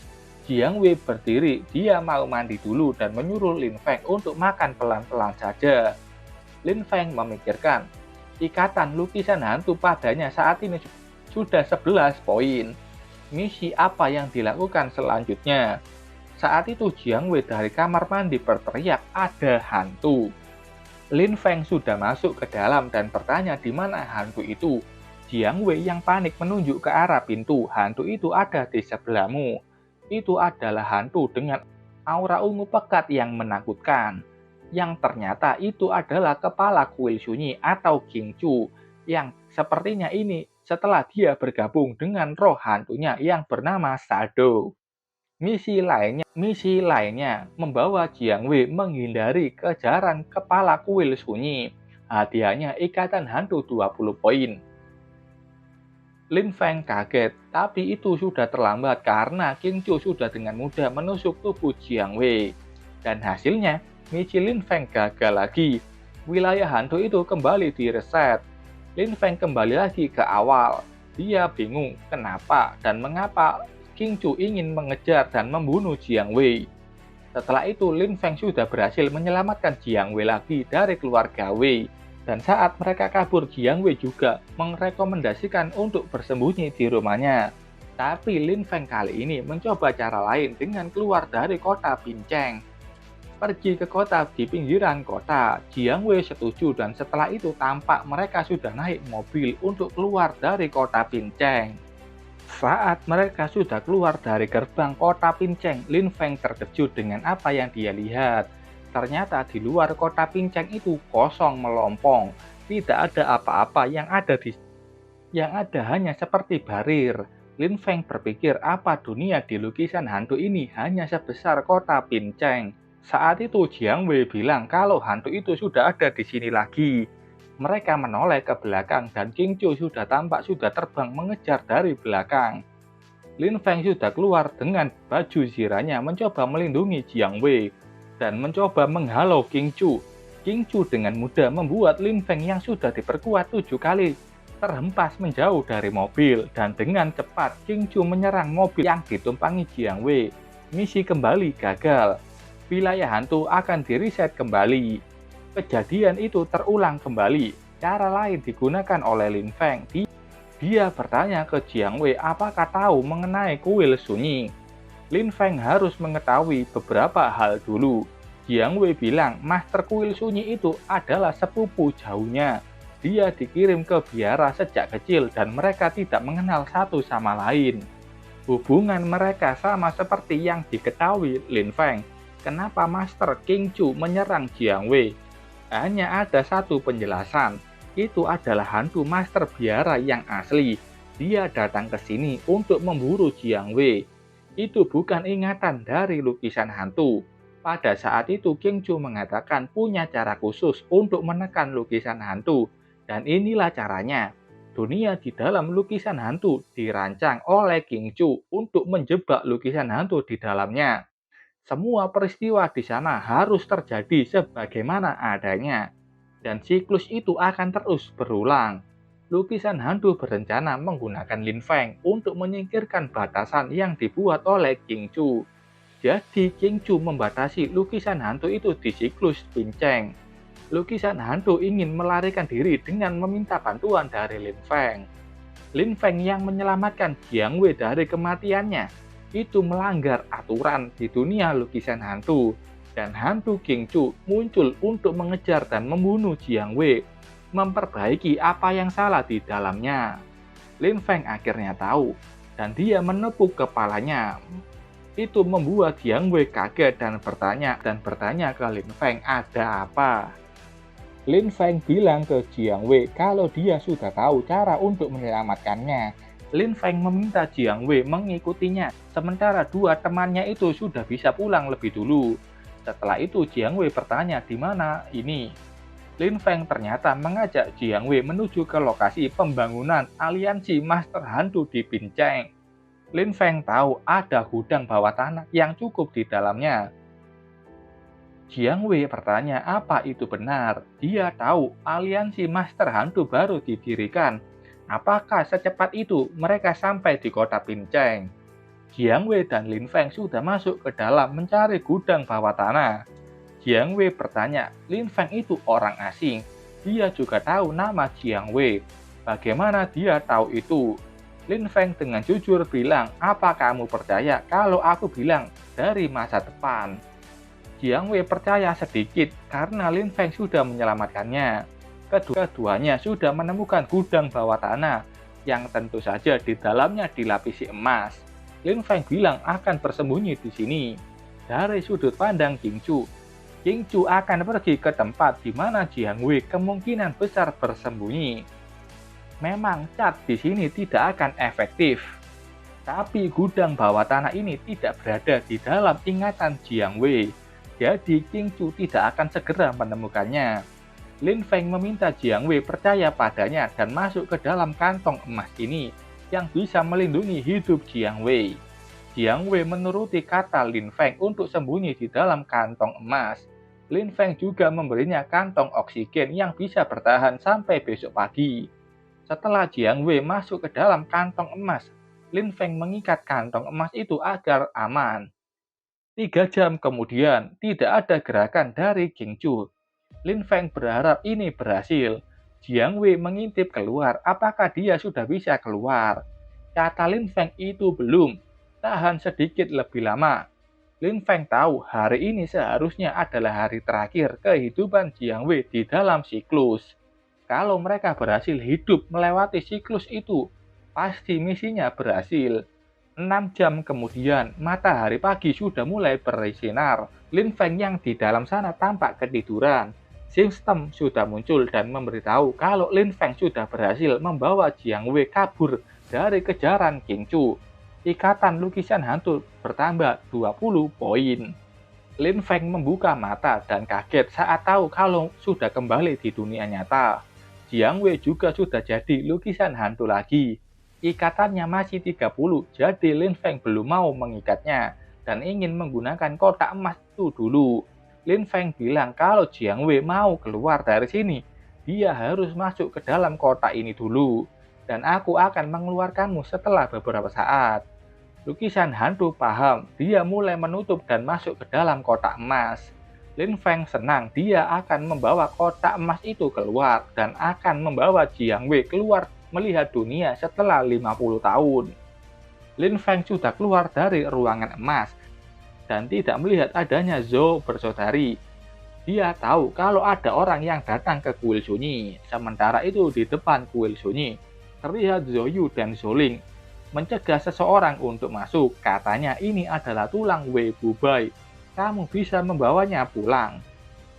Jiang Wei berdiri, dia mau mandi dulu dan menyuruh Lin Feng untuk makan pelan-pelan saja. Lin Feng memikirkan, ikatan lukisan hantu padanya saat ini sudah 11 poin. Misi apa yang dilakukan selanjutnya? Saat itu Jiang Wei dari kamar mandi berteriak ada hantu. Lin Feng sudah masuk ke dalam dan bertanya di mana hantu itu. Jiang Wei yang panik menunjuk ke arah pintu. Hantu itu ada di sebelahmu. Itu adalah hantu dengan aura ungu pekat yang menakutkan. yang ternyata itu adalah kepala kuil sunyi atau Qingchu, yang sepertinya ini setelah dia bergabung dengan roh hantunya yang bernama Shadow. Misi lainnya membawa Jiang Wei menghindari kejaran kepala kuil sunyi. Hadiahnya ikatan hantu 20 poin. Lin Feng kaget, tapi itu sudah terlambat karena King Chu sudah dengan mudah menusuk tubuh Jiang Wei. Dan hasilnya, misi Lin Feng gagal lagi. Wilayah hantu itu kembali direset. Lin Feng kembali lagi ke awal. Dia bingung kenapa dan mengapa King Chu ingin mengejar dan membunuh Jiang Wei. Setelah itu, Lin Feng sudah berhasil menyelamatkan Jiang Wei lagi dari keluarga Wei. Dan saat mereka kabur, Jiang Wei juga merekomendasikan untuk bersembunyi di rumahnya. Tapi Lin Feng kali ini mencoba cara lain dengan keluar dari kota Pinceng. Pergi ke kota di pinggiran kota, Jiang Wei setuju dan setelah itu tampak mereka sudah naik mobil untuk keluar dari kota Pinceng. Saat mereka sudah keluar dari gerbang kota Pinceng, Lin Feng terkejut dengan apa yang dia lihat. Ternyata di luar kota Pinceng itu kosong melompong, tidak ada apa-apa yang ada hanya seperti barir. Lin Feng berpikir apa dunia di lukisan hantu ini hanya sebesar kota Pinceng. Saat itu Jiang Wei bilang kalau hantu itu sudah ada di sini lagi. Mereka menoleh ke belakang dan King Chu sudah terbang mengejar dari belakang. Lin Feng sudah keluar dengan baju zirahnya mencoba melindungi Jiang Wei dan mencoba menghalau King Chu. King Chu dengan mudah membuat Lin Feng yang sudah diperkuat 7 kali terhempas menjauh dari mobil dan dengan cepat King Chu menyerang mobil yang ditumpangi Jiang Wei. Misi kembali gagal. Wilayah hantu akan direset kembali. Kejadian itu terulang kembali. Cara lain digunakan oleh Lin Feng. Dia bertanya ke Jiang Wei apakah tahu mengenai kuil sunyi. Lin Feng harus mengetahui beberapa hal dulu. Jiang Wei bilang master kuil sunyi itu adalah sepupu jauhnya. Dia dikirim ke biara sejak kecil dan mereka tidak mengenal satu sama lain. Hubungan mereka sama seperti yang diketahui Lin Feng. Kenapa Master King Chu menyerang Jiang Wei? Hanya ada satu penjelasan, itu adalah hantu master biara yang asli. Dia datang ke sini untuk memburu Jiang Wei. Itu bukan ingatan dari lukisan hantu. Pada saat itu King Chu mengatakan punya cara khusus untuk menekan lukisan hantu. Dan inilah caranya. Dunia di dalam lukisan hantu dirancang oleh King Chu untuk menjebak lukisan hantu di dalamnya. Semua peristiwa di sana harus terjadi sebagaimana adanya, dan siklus itu akan terus berulang. Lukisan hantu berencana menggunakan Lin Feng untuk menyingkirkan batasan yang dibuat oleh King Chu. Jadi King Chu membatasi lukisan hantu itu di siklus Pinceng. Lukisan hantu ingin melarikan diri dengan meminta bantuan dari Lin Feng. Lin Feng yang menyelamatkan Jiang Wei dari kematiannya itu melanggar aturan di dunia lukisan hantu, dan hantu King Chu muncul untuk mengejar dan membunuh Jiang Wei, memperbaiki apa yang salah di dalamnya. Lin Feng akhirnya tahu, dan dia menepuk kepalanya. Itu membuat Jiang Wei kaget dan bertanya ke Lin Feng ada apa. Lin Feng bilang ke Jiang Wei kalau dia sudah tahu cara untuk menyelamatkannya. Lin Feng meminta Jiang Wei mengikutinya, sementara dua temannya itu sudah bisa pulang lebih dulu. Setelah itu Jiang Wei bertanya di mana ini. Lin Feng ternyata mengajak Jiang Wei menuju ke lokasi pembangunan aliansi Master Hantu di Pinceng. Lin Feng tahu ada gudang bawah tanah yang cukup di dalamnya. Jiang Wei bertanya apa itu benar. Dia tahu aliansi Master Hantu baru didirikan. Apakah secepat itu mereka sampai di kota Pinceng? Jiang Wei dan Lin Feng sudah masuk ke dalam mencari gudang bawah tanah. Jiang Wei bertanya, Lin Feng itu orang asing. Dia juga tahu nama Jiang Wei. Bagaimana dia tahu itu? Lin Feng dengan jujur bilang, apa kamu percaya kalau aku bilang dari masa depan? Jiang Wei percaya sedikit karena Lin Feng sudah menyelamatkannya. Keduanya sudah menemukan gudang bawah tanah yang tentu saja di dalamnya dilapisi emas. Lin Feng bilang akan bersembunyi di sini. Dari sudut pandang King King Chu akan pergi ke tempat di mana Jiang Wei kemungkinan besar bersembunyi. Memang cat di sini tidak akan efektif, tapi gudang bawah tanah ini tidak berada di dalam ingatan Jiang Wei, jadi King Chu tidak akan segera menemukannya. Lin Feng meminta Jiang Wei percaya padanya dan masuk ke dalam kantong emas ini yang bisa melindungi hidup Jiang Wei. Jiang Wei menuruti kata Lin Feng untuk sembunyi di dalam kantong emas. Lin Feng juga memberinya kantong oksigen yang bisa bertahan sampai besok pagi. Setelah Jiang Wei masuk ke dalam kantong emas, Lin Feng mengikat kantong emas itu agar aman. 3 jam kemudian, tidak ada gerakan dari King Chu. Lin Feng berharap ini berhasil. Jiang Wei mengintip keluar, apakah dia sudah bisa keluar. Kata Lin Feng itu belum, tahan sedikit lebih lama. Lin Feng tahu hari ini seharusnya adalah hari terakhir kehidupan Jiang Wei di dalam siklus. Kalau mereka berhasil hidup melewati siklus itu, pasti misinya berhasil. 6 jam kemudian, matahari pagi sudah mulai bersinar. Lin Feng yang di dalam sana tampak ketiduran. Sistem sudah muncul dan memberitahu kalau Lin Feng sudah berhasil membawa Jiang Wei kabur dari kejaran King Chu. Ikatan lukisan hantu bertambah 20 poin. Lin Feng membuka mata dan kaget saat tahu kalau sudah kembali di dunia nyata. Jiang Wei juga sudah jadi lukisan hantu lagi. Ikatannya masih 30, jadi Lin Feng belum mau mengikatnya dan ingin menggunakan kotak emas itu dulu. Lin Feng bilang kalau Jiang Wei mau keluar dari sini, dia harus masuk ke dalam kotak ini dulu. Dan aku akan mengeluarkanmu setelah beberapa saat. Lukisan hantu paham, dia mulai menutup dan masuk ke dalam kotak emas. Lin Feng senang dia akan membawa kotak emas itu keluar dan akan membawa Jiang Wei keluar melihat dunia setelah 50 tahun. Lin Feng sudah keluar dari ruangan emas dan tidak melihat adanya Zhou bersaudari. Dia tahu kalau ada orang yang datang ke kuil sunyi. Sementara itu di depan kuil sunyi, terlihat Zhou Yu dan Zhou Ling mencegah seseorang untuk masuk. Katanya ini adalah tulang Wei Bubai. Kamu bisa membawanya pulang.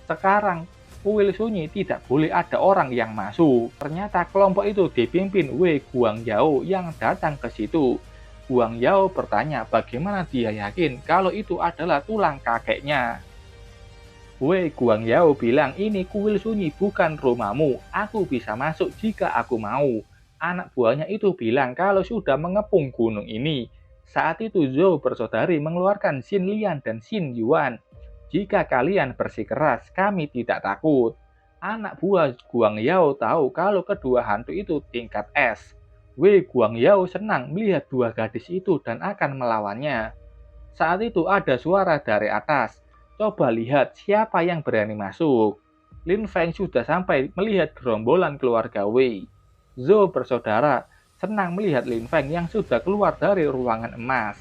Sekarang, kuil sunyi tidak boleh ada orang yang masuk. Ternyata kelompok itu dipimpin Wei Guangyao yang datang ke situ. Guangyao bertanya bagaimana dia yakin kalau itu adalah tulang kakeknya. Wei Guangyao bilang ini kuil sunyi bukan rumahmu. Aku bisa masuk jika aku mau. Anak buahnya itu bilang kalau sudah mengepung gunung ini. Saat itu Zhou bersaudari mengeluarkan Xin Lian dan Xin Yuan. Jika kalian bersikeras, kami tidak takut. Anak buah Guangyao tahu kalau kedua hantu itu tingkat S. Wei Guangyao senang melihat dua gadis itu dan akan melawannya. Saat itu ada suara dari atas. Coba lihat siapa yang berani masuk. Lin Feng sudah sampai melihat gerombolan keluarga Wei. Zhou bersaudara senang melihat Lin Feng yang sudah keluar dari ruangan emas.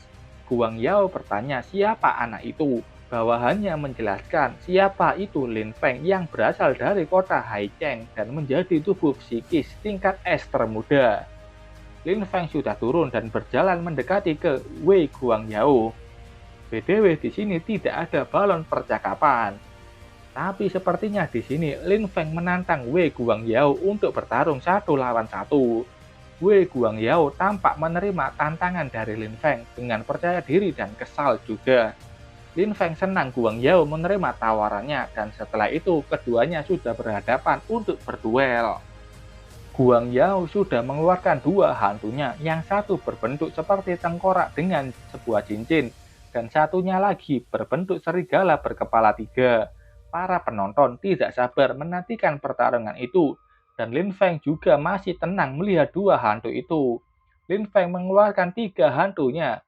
Guangyao bertanya siapa anak itu. Bawahannya menjelaskan siapa itu Lin Feng yang berasal dari kota Haicheng dan menjadi tubuh psikis tingkat S termuda. Lin Feng sudah turun dan berjalan mendekati ke Wei Guangyao. BTW di sini tidak ada balon percakapan. Tapi sepertinya di sini Lin Feng menantang Wei Guangyao untuk bertarung 1 lawan 1. Wei Guangyao tampak menerima tantangan dari Lin Feng dengan percaya diri dan kesal juga. Lin Feng senang Guangyao menerima tawarannya dan setelah itu keduanya sudah berhadapan untuk berduel. Guangyao sudah mengeluarkan dua hantunya, yang satu berbentuk seperti tengkorak dengan sebuah cincin dan satunya lagi berbentuk serigala berkepala 3. Para penonton tidak sabar menantikan pertarungan itu. Dan Lin Feng juga masih tenang melihat dua hantu itu. Lin Feng mengeluarkan 3 hantunya,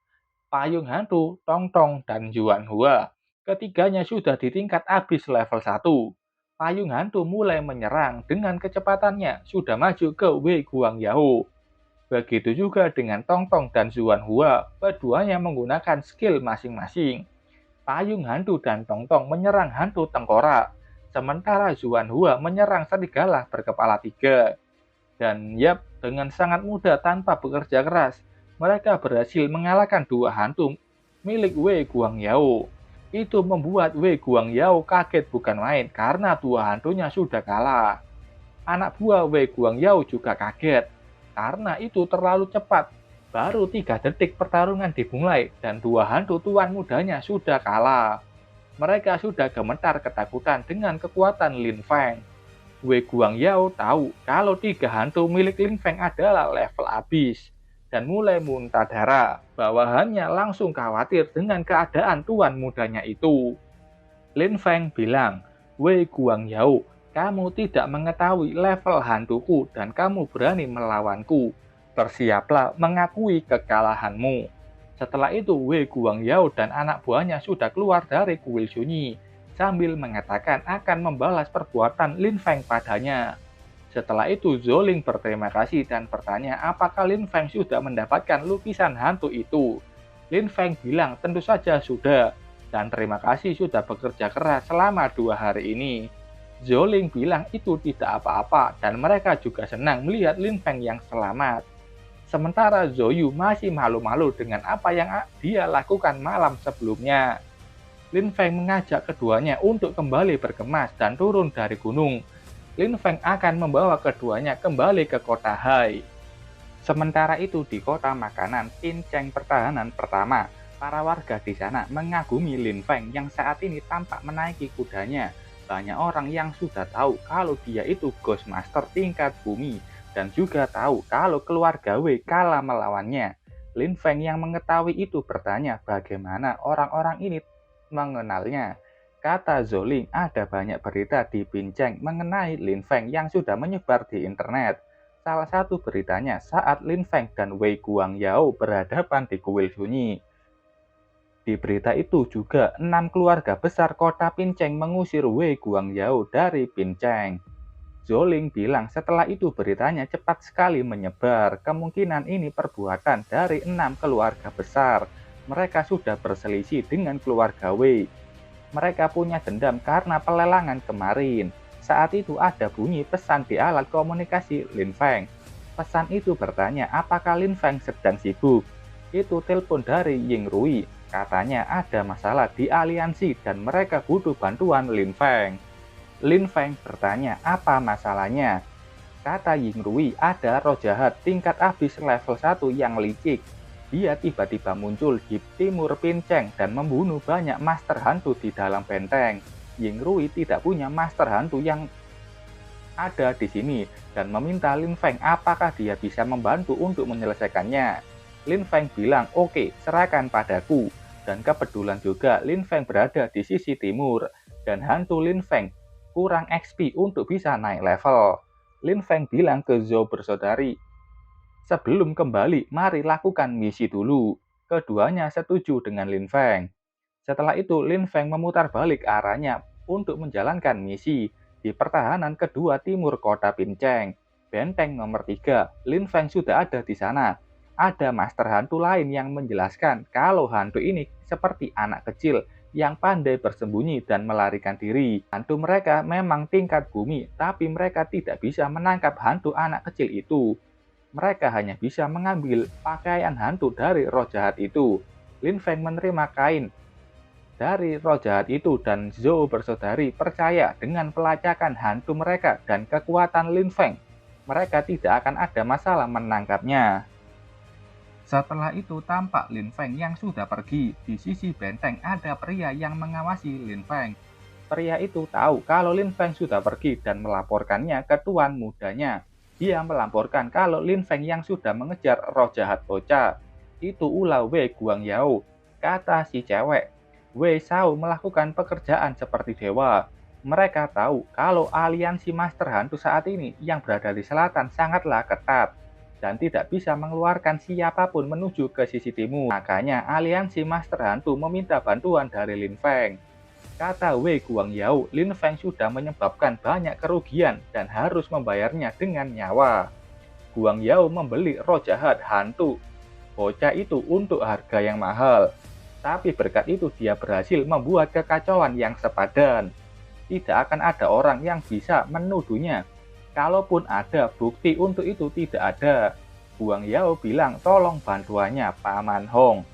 payung hantu, Tong Tong, dan Yuan Hua. Ketiganya sudah di tingkat abis level 1. Payung hantu mulai menyerang dengan kecepatannya sudah maju ke Wei Guangyao. Begitu juga dengan Tong Tong dan Yuan Hua, keduanya menggunakan skill masing-masing. Payung hantu dan Tong Tong menyerang hantu tengkorak. Sementara Yuan Hua menyerang serigala berkepala 3. Dan yap, dengan sangat mudah tanpa bekerja keras, mereka berhasil mengalahkan dua hantu milik Wei Guangyao. Itu membuat Wei Guangyao kaget bukan main karena dua hantunya sudah kalah. Anak buah Wei Guangyao juga kaget karena itu terlalu cepat. Baru 3 detik pertarungan dimulai dan dua hantu tuan mudanya sudah kalah. Mereka sudah gemetar ketakutan dengan kekuatan Lin Feng. Wei Guangyao tahu kalau 3 hantu milik Lin Feng adalah level abis dan mulai muntah darah. Bawahannya langsung khawatir dengan keadaan tuan mudanya itu. Lin Feng bilang, "Wei Guangyao, kamu tidak mengetahui level hantuku dan kamu berani melawanku. Bersiaplah mengakui kekalahanmu." Setelah itu, Wei Guangyao dan anak buahnya sudah keluar dari kuil sunyi, sambil mengatakan akan membalas perbuatan Lin Feng padanya. Setelah itu, Zhou berterima kasih dan bertanya apakah Lin Feng sudah mendapatkan lukisan hantu itu. Lin Feng bilang tentu saja sudah, dan terima kasih sudah bekerja keras selama 2 hari ini. Zhou bilang itu tidak apa-apa dan mereka juga senang melihat Lin Feng yang selamat. Sementara Zhou Yu masih malu-malu dengan apa yang dia lakukan malam sebelumnya. Lin Feng mengajak keduanya untuk kembali berkemas dan turun dari gunung. Lin Feng akan membawa keduanya kembali ke kota Hai. Sementara itu di kota makanan Pinceng Pertahanan Pertama, para warga di sana mengagumi Lin Feng yang saat ini tampak menaiki kudanya. Banyak orang yang sudah tahu kalau dia itu Ghost Master tingkat bumi dan juga tahu kalau keluarga Wei kalah melawannya. Lin Feng yang mengetahui itu bertanya bagaimana orang-orang ini mengenalnya. Kata Zhou Ling, ada banyak berita di Pinceng mengenai Lin Feng yang sudah menyebar di internet. Salah satu beritanya saat Lin Feng dan Wei Guangyao berhadapan di kuil sunyi. Di berita itu juga 6 keluarga besar kota Pinceng mengusir Wei Guangyao dari Pinceng. Zhou Ling bilang setelah itu beritanya cepat sekali menyebar. Kemungkinan ini perbuatan dari 6 keluarga besar. Mereka sudah berselisih dengan keluarga Wei. Mereka punya dendam karena pelelangan kemarin. Saat itu ada bunyi pesan di alat komunikasi Lin Feng. Pesan itu bertanya apakah Lin Feng sedang sibuk. Itu telepon dari Ying Rui. Katanya ada masalah di aliansi dan mereka butuh bantuan Lin Feng. Lin Feng bertanya apa masalahnya. Kata Ying Rui ada roh jahat tingkat abis level 1 yang licik. Dia tiba-tiba muncul di timur Pinceng dan membunuh banyak master hantu di dalam benteng. Ying Rui tidak punya master hantu yang ada di sini dan meminta Lin Feng apakah dia bisa membantu untuk menyelesaikannya. Lin Feng bilang oke, serahkan padaku. Dan kebetulan juga Lin Feng berada di sisi timur dan hantu Lin Feng kurang XP untuk bisa naik level. Lin Feng bilang ke Zhou bersaudari, sebelum kembali mari lakukan misi dulu. Keduanya setuju dengan Lin Feng. Setelah itu Lin Feng memutar balik arahnya untuk menjalankan misi di pertahanan kedua timur kota Pinceng. Benteng nomor 3, Lin Feng sudah ada di sana. Ada master hantu lain yang menjelaskan kalau hantu ini seperti anak kecil yang pandai bersembunyi dan melarikan diri. Hantu mereka memang tingkat bumi, tapi mereka tidak bisa menangkap hantu anak kecil itu. Mereka hanya bisa mengambil pakaian hantu dari roh jahat itu. Lin Feng menerima kain dari roh jahat itu dan Zhou bersaudari percaya dengan pelacakan hantu mereka dan kekuatan Lin Feng. Mereka tidak akan ada masalah menangkapnya. Setelah itu tampak Lin Feng yang sudah pergi. Di sisi benteng ada pria yang mengawasi Lin Feng. Pria itu tahu kalau Lin Feng sudah pergi dan melaporkannya ke tuan mudanya. Dia melaporkan kalau Lin Feng yang sudah mengejar roh jahat bocah. Itu ulah Wei Guangyao. Kata si cewek, Wei Shao melakukan pekerjaan seperti dewa. Mereka tahu kalau aliansi master hantu saat ini yang berada di selatan sangatlah ketat dan tidak bisa mengeluarkan siapapun menuju ke sisi timur. Makanya aliansi master hantu meminta bantuan dari Lin Feng. Kata Wei Guangyao, Lin Feng sudah menyebabkan banyak kerugian dan harus membayarnya dengan nyawa. Guangyao membeli roh jahat hantu bocah itu untuk harga yang mahal. Tapi berkat itu dia berhasil membuat kekacauan yang sepadan. Tidak akan ada orang yang bisa menuduhnya. Kalaupun ada bukti untuk itu tidak ada. Guangyao bilang tolong bantuannya Paman Hong.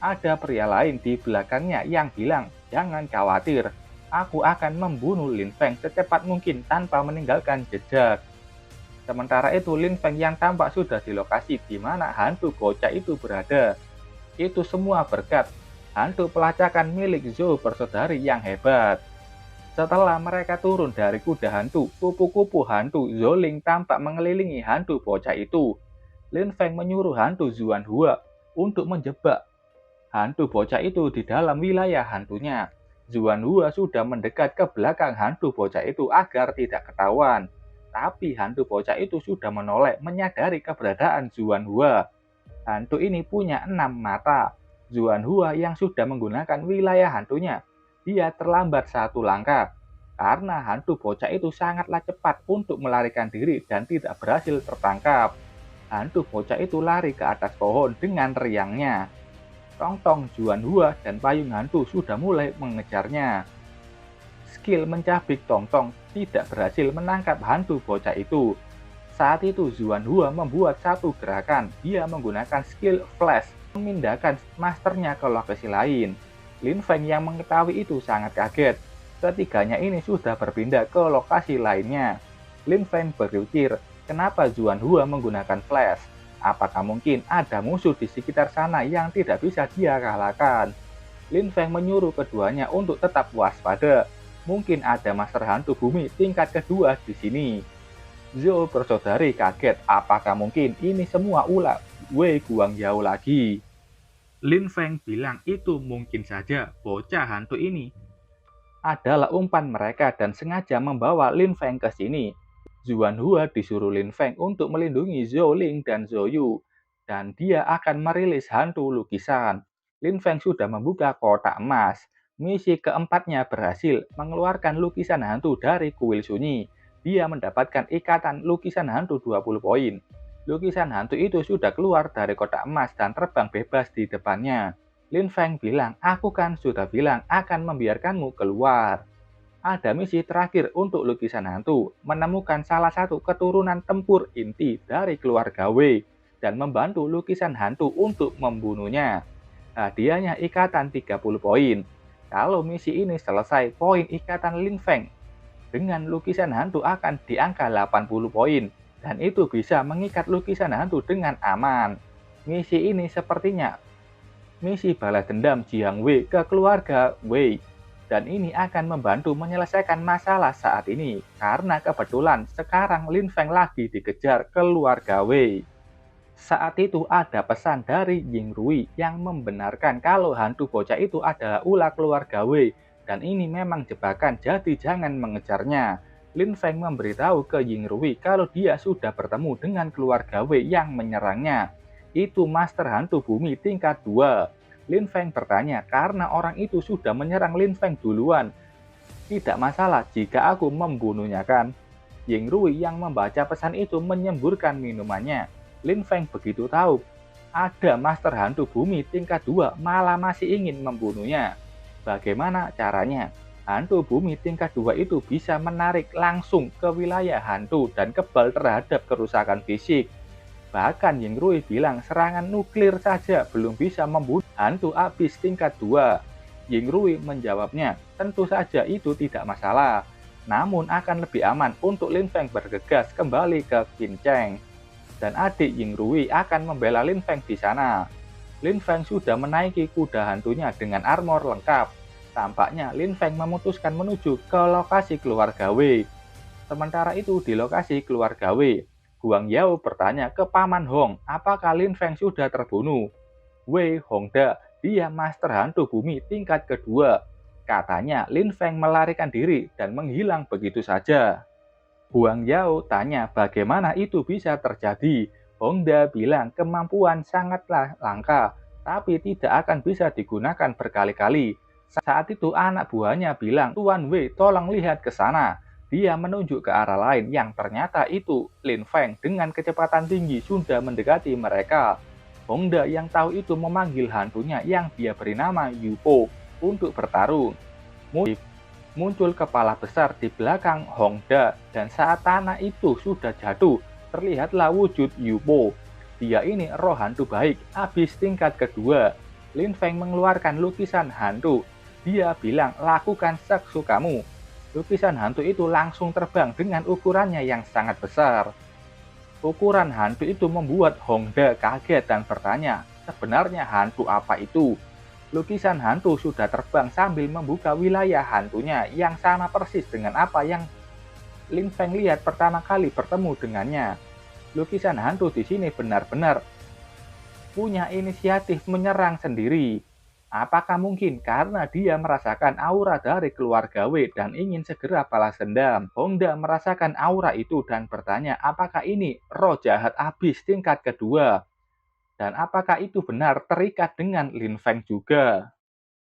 Ada pria lain di belakangnya yang bilang jangan khawatir. Aku akan membunuh Lin Feng secepat mungkin tanpa meninggalkan jejak. Sementara itu, Lin Feng yang tampak sudah di lokasi di mana hantu bocah itu berada. Itu semua berkat hantu pelacakan milik Zhou bersaudari yang hebat. Setelah mereka turun dari kuda hantu, kupu-kupu hantu Zhou-Ling tampak mengelilingi hantu bocah itu. Lin Feng menyuruh hantu Zuan Hua untuk menjebak hantu bocah itu di dalam wilayah hantunya. Zuan Hua sudah mendekat ke belakang hantu bocah itu agar tidak ketahuan. Tapi hantu bocah itu sudah menoleh menyadari keberadaan Zuan Hua. Hantu ini punya 6 mata. Zuan Hua yang sudah menggunakan wilayah hantunya, dia terlambat 1 langkah. Karena hantu bocah itu sangatlah cepat untuk melarikan diri dan tidak berhasil tertangkap. Hantu bocah itu lari ke atas pohon dengan riangnya. Tong-tong, Zuan Hua, dan payung hantu sudah mulai mengejarnya. Skill mencabik Tong-tong tidak berhasil menangkap hantu bocah itu. Saat itu Zuan Hua membuat satu gerakan. Dia menggunakan skill flash, memindahkan masternya ke lokasi lain. Lin Feng yang mengetahui itu sangat kaget. Ketiganya ini sudah berpindah ke lokasi lainnya. Lin Feng berpikir, kenapa Zuan Hua menggunakan flash? Apakah mungkin ada musuh di sekitar sana yang tidak bisa dia kalahkan? Lin Feng menyuruh keduanya untuk tetap waspada. Mungkin ada master hantu bumi tingkat kedua di sini. Zhou bersaudari kaget, apakah mungkin ini semua ulah Wei Guangyao lagi? Lin Feng bilang itu mungkin saja bocah hantu ini adalah umpan mereka dan sengaja membawa Lin Feng ke sini. Zuan Hua disuruh Lin Feng untuk melindungi Zhou Ling dan Zhou Yu, dan dia akan merilis hantu lukisan. Lin Feng sudah membuka kotak emas. Misi keempatnya berhasil mengeluarkan lukisan hantu dari kuil sunyi. Dia mendapatkan ikatan lukisan hantu 20 poin. Lukisan hantu itu sudah keluar dari kotak emas dan terbang bebas di depannya. Lin Feng bilang, aku kan sudah bilang akan membiarkanmu keluar. Ada misi terakhir untuk lukisan hantu, menemukan salah satu keturunan tempur inti dari keluarga Wei dan membantu lukisan hantu untuk membunuhnya. Hadiahnya ikatan 30 poin. Kalau misi ini selesai, poin ikatan Lin Feng dengan lukisan hantu akan di angka 80 poin dan itu bisa mengikat lukisan hantu dengan aman. Misi ini sepertinya misi balas dendam Jiang Wei ke keluarga Wei. Dan ini akan membantu menyelesaikan masalah saat ini, karena kebetulan sekarang Lin Feng lagi dikejar keluarga Wei. Saat itu ada pesan dari Ying Rui yang membenarkan kalau hantu bocah itu adalah ulah keluarga Wei, dan ini memang jebakan jadi jangan mengejarnya. Lin Feng memberitahu ke Ying Rui kalau dia sudah bertemu dengan keluarga Wei yang menyerangnya. Itu master hantu bumi tingkat 2. Lin Feng bertanya karena orang itu sudah menyerang Lin Feng duluan. Tidak masalah jika aku membunuhnya kan? Ying Rui yang membaca pesan itu menyemburkan minumannya. Lin Feng begitu tahu ada master hantu bumi tingkat 2 malah masih ingin membunuhnya. Bagaimana caranya? Hantu bumi tingkat 2 itu bisa menarik langsung ke wilayah hantu dan kebal terhadap kerusakan fisik. Bahkan Ying Rui bilang serangan nuklir saja belum bisa membunuh hantu abis tingkat 2. Ying Rui menjawabnya, tentu saja itu tidak masalah. Namun akan lebih aman untuk Lin Feng bergegas kembali ke Qin Cheng. Dan adik Ying Rui akan membela Lin Feng di sana. Lin Feng sudah menaiki kuda hantunya dengan armor lengkap. Tampaknya Lin Feng memutuskan menuju ke lokasi keluarga Wei. Sementara itu di lokasi keluarga Wei, Guangyao bertanya ke Paman Hong, apakah Lin Feng sudah terbunuh? Wei Hongda, dia master hantu bumi tingkat kedua. Katanya Lin Feng melarikan diri dan menghilang begitu saja. Guangyao tanya bagaimana itu bisa terjadi. Hongda bilang kemampuan sangatlah langka, tapi tidak akan bisa digunakan berkali-kali. Saat itu anak buahnya bilang, Tuan Wei tolong lihat ke sana. Dia menunjuk ke arah lain yang ternyata itu Lin Feng dengan kecepatan tinggi sudah mendekati mereka. Hongda yang tahu itu memanggil hantunya yang dia beri nama Yupo untuk bertarung. Muncul kepala besar di belakang Hongda dan saat tanah itu sudah jatuh, terlihatlah wujud Yupo. Dia ini roh hantu baik, habis tingkat kedua. Lin Feng mengeluarkan lukisan hantu Dia bilang, lakukan sesukamu. Lukisan hantu itu langsung terbang dengan ukurannya yang sangat besar. Ukuran hantu itu membuat Hongda kaget dan bertanya, sebenarnya hantu apa itu? Lukisan hantu sudah terbang sambil membuka wilayah hantunya yang sama persis dengan apa yang Lin Feng lihat pertama kali bertemu dengannya. Lukisan hantu di sini benar-benar punya inisiatif menyerang sendiri. Apakah mungkin karena dia merasakan aura dari keluarga W dan ingin segera balas dendam? Hongda merasakan aura itu dan bertanya apakah ini roh jahat abis tingkat kedua? Dan apakah itu benar terikat dengan Lin Feng juga?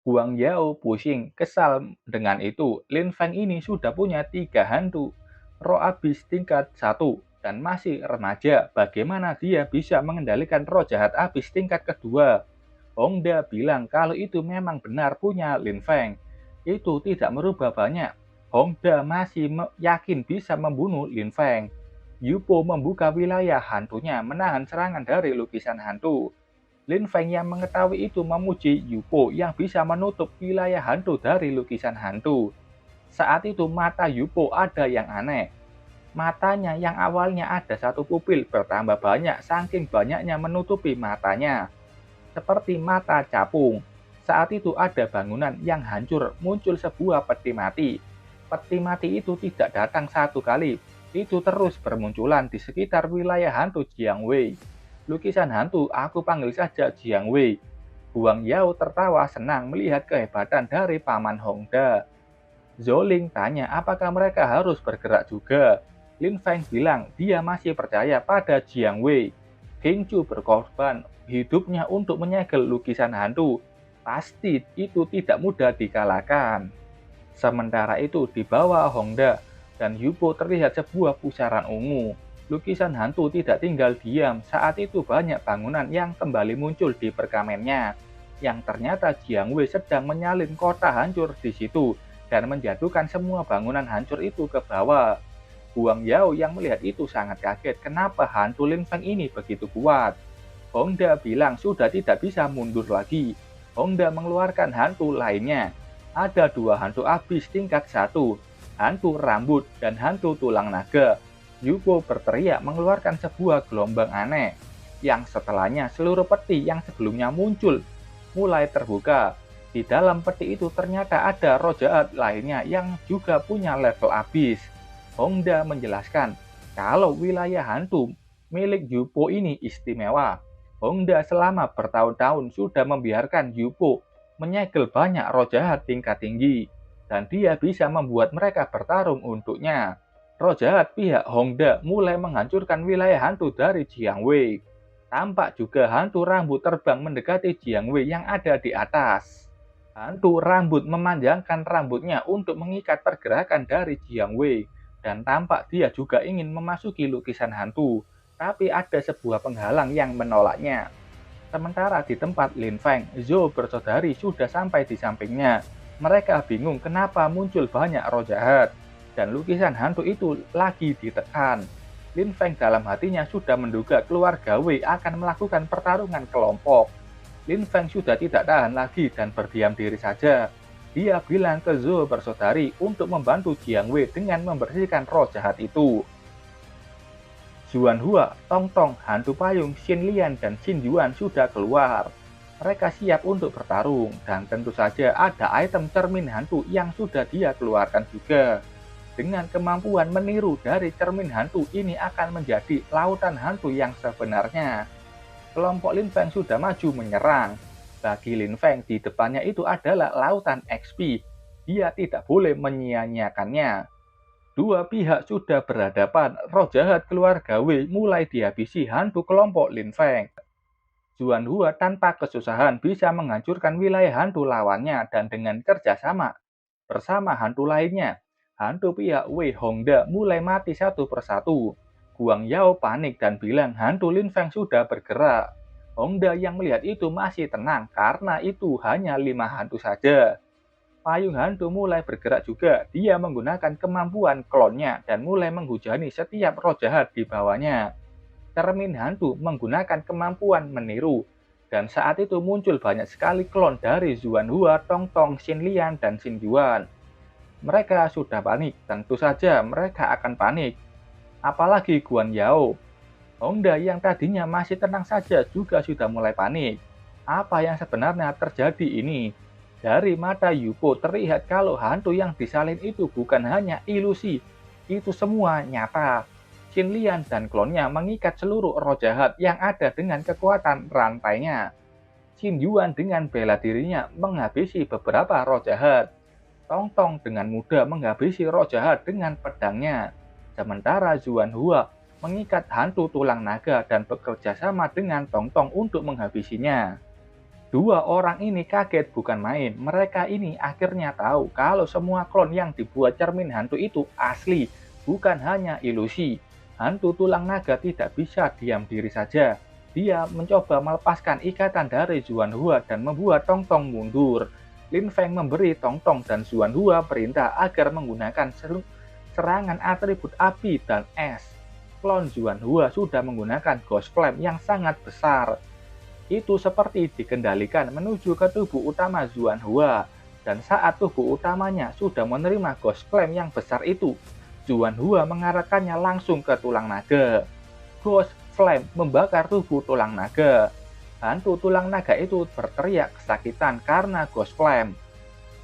Guang Yao pusing, kesal dengan itu. Lin Feng ini sudah punya 3 hantu. Roh abis tingkat 1 dan masih remaja. Bagaimana dia bisa mengendalikan roh jahat abis tingkat kedua? Hongda bilang kalau itu memang benar punya Lin Feng. Itu tidak merubah banyak. Hongda masih yakin bisa membunuh Lin Feng. Yupo membuka wilayah hantunya menahan serangan dari lukisan hantu. Lin Feng yang mengetahui itu memuji Yupo yang bisa menutup wilayah hantu dari lukisan hantu. Saat itu mata Yupo ada yang aneh. Matanya yang awalnya ada satu pupil bertambah banyak saking banyaknya menutupi matanya. Seperti mata capung. Saat itu ada bangunan yang hancur, muncul sebuah peti mati. Peti mati itu tidak datang satu kali, itu terus bermunculan di sekitar wilayah hantu Jiangwei. Lukisan hantu, aku panggil saja Jiangwei. Huang Yao tertawa senang melihat kehebatan dari Paman Hongda. Zhou tanya apakah mereka harus bergerak juga. Lin Feng bilang dia masih percaya pada Jiangwei. King Chu berkorban hidupnya untuk menyegel lukisan hantu. Pasti itu tidak mudah dikalahkan. Sementara itu di bawah Hongda dan Yupo terlihat sebuah pusaran ungu. Lukisan hantu tidak tinggal diam, saat itu banyak bangunan yang kembali muncul di perkamennya. Yang ternyata Jiangwei sedang menyalin kota hancur di situ dan menjatuhkan semua bangunan hancur itu ke bawah. Huang Yao yang melihat itu sangat kaget kenapa hantu Lin Feng ini begitu kuat. Hongda bilang sudah tidak bisa mundur lagi. Hongda mengeluarkan hantu lainnya. Ada 2 hantu abis tingkat 1, hantu rambut dan hantu tulang naga. Yupo berteriak mengeluarkan sebuah gelombang aneh, yang setelahnya seluruh peti yang sebelumnya muncul mulai terbuka. Di dalam peti itu ternyata ada roh jahat lainnya yang juga punya level abis. Hongda menjelaskan kalau wilayah hantu milik Yupo ini istimewa. Hongda selama bertahun-tahun sudah membiarkan Yupo menyegel banyak roh jahat tingkat tinggi, dan dia bisa membuat mereka bertarung untuknya. Roh jahat pihak Hongda mulai menghancurkan wilayah hantu dari Jiangwei. Tampak juga hantu rambut terbang mendekati Jiangwei yang ada di atas. Hantu rambut memanjangkan rambutnya untuk mengikat pergerakan dari Jiangwei, dan tampak dia juga ingin memasuki lukisan hantu, tapi ada sebuah penghalang yang menolaknya. Sementara di tempat Lin Feng, Zhou bersaudari sudah sampai di sampingnya. Mereka bingung kenapa muncul banyak roh jahat, dan lukisan hantu itu lagi ditekan. Lin Feng dalam hatinya sudah menduga keluarga Wei akan melakukan pertarungan kelompok. Lin Feng sudah tidak tahan lagi dan berdiam diri saja. Dia bilang ke Zhou bersaudari untuk membantu Jiang Wei dengan membersihkan roh jahat itu. Zuan Hua, Tong Tong, hantu payung, Xin Lian, dan Xin Yuan sudah keluar. Mereka siap untuk bertarung, dan tentu saja ada item cermin hantu yang sudah dia keluarkan juga. Dengan kemampuan meniru dari cermin hantu ini akan menjadi lautan hantu yang sebenarnya. Kelompok Lin Feng sudah maju menyerang. Bagi Lin Feng di depannya itu adalah lautan XP. Dia tidak boleh menyia-nyiakannya. Dua pihak sudah berhadapan, roh jahat keluarga Wei mulai dihabisi hantu kelompok Lin Feng. Zuan Hua tanpa kesusahan bisa menghancurkan wilayah hantu lawannya dan dengan kerjasama bersama hantu lainnya. Hantu pihak Wei Hongda mulai mati satu persatu. Guang Yao panik dan bilang hantu Lin Feng sudah bergerak. Hongda yang melihat itu masih tenang karena itu hanya 5 hantu saja. Payung hantu mulai bergerak juga. Dia menggunakan kemampuan klonnya dan mulai menghujani setiap roh jahat di bawahnya. Cermin hantu menggunakan kemampuan meniru. Dan saat itu muncul banyak sekali klon dari Xuanhua, Tongtong, Xinlian, dan Xinjuan. Mereka sudah panik, tentu saja mereka akan panik. Apalagi Guan Yao. Hongda yang tadinya masih tenang saja juga sudah mulai panik. Apa yang sebenarnya terjadi ini? Dari mata Yupo terlihat kalau hantu yang disalin itu bukan hanya ilusi, itu semua nyata. Xinlian dan klonnya mengikat seluruh roh jahat yang ada dengan kekuatan rantainya. Xinjuan dengan bela dirinya menghabisi beberapa roh jahat. Tongtong dengan mudah menghabisi roh jahat dengan pedangnya. Sementara Xuanhua mengikat hantu tulang naga dan bekerja sama dengan Tongtong untuk menghabisinya. Dua orang ini kaget bukan main. Mereka ini akhirnya tahu kalau semua klon yang dibuat cermin hantu itu asli, bukan hanya ilusi. Hantu tulang naga tidak bisa diam diri saja. Dia mencoba melepaskan ikatan dari Xuanhua dan membuat Tongtong mundur. Lin Feng memberi Tongtong dan Xuanhua perintah agar menggunakan serangan atribut api dan es. Klon Xuanhua sudah menggunakan Ghost Flame yang sangat besar. Itu seperti dikendalikan menuju ke tubuh utama Xuanhua. Dan saat tubuh utamanya sudah menerima Ghost Flame yang besar itu, Xuanhua mengarahkannya langsung ke tulang naga. Ghost Flame membakar tubuh tulang naga. Hantu tulang naga itu berteriak kesakitan karena Ghost Flame.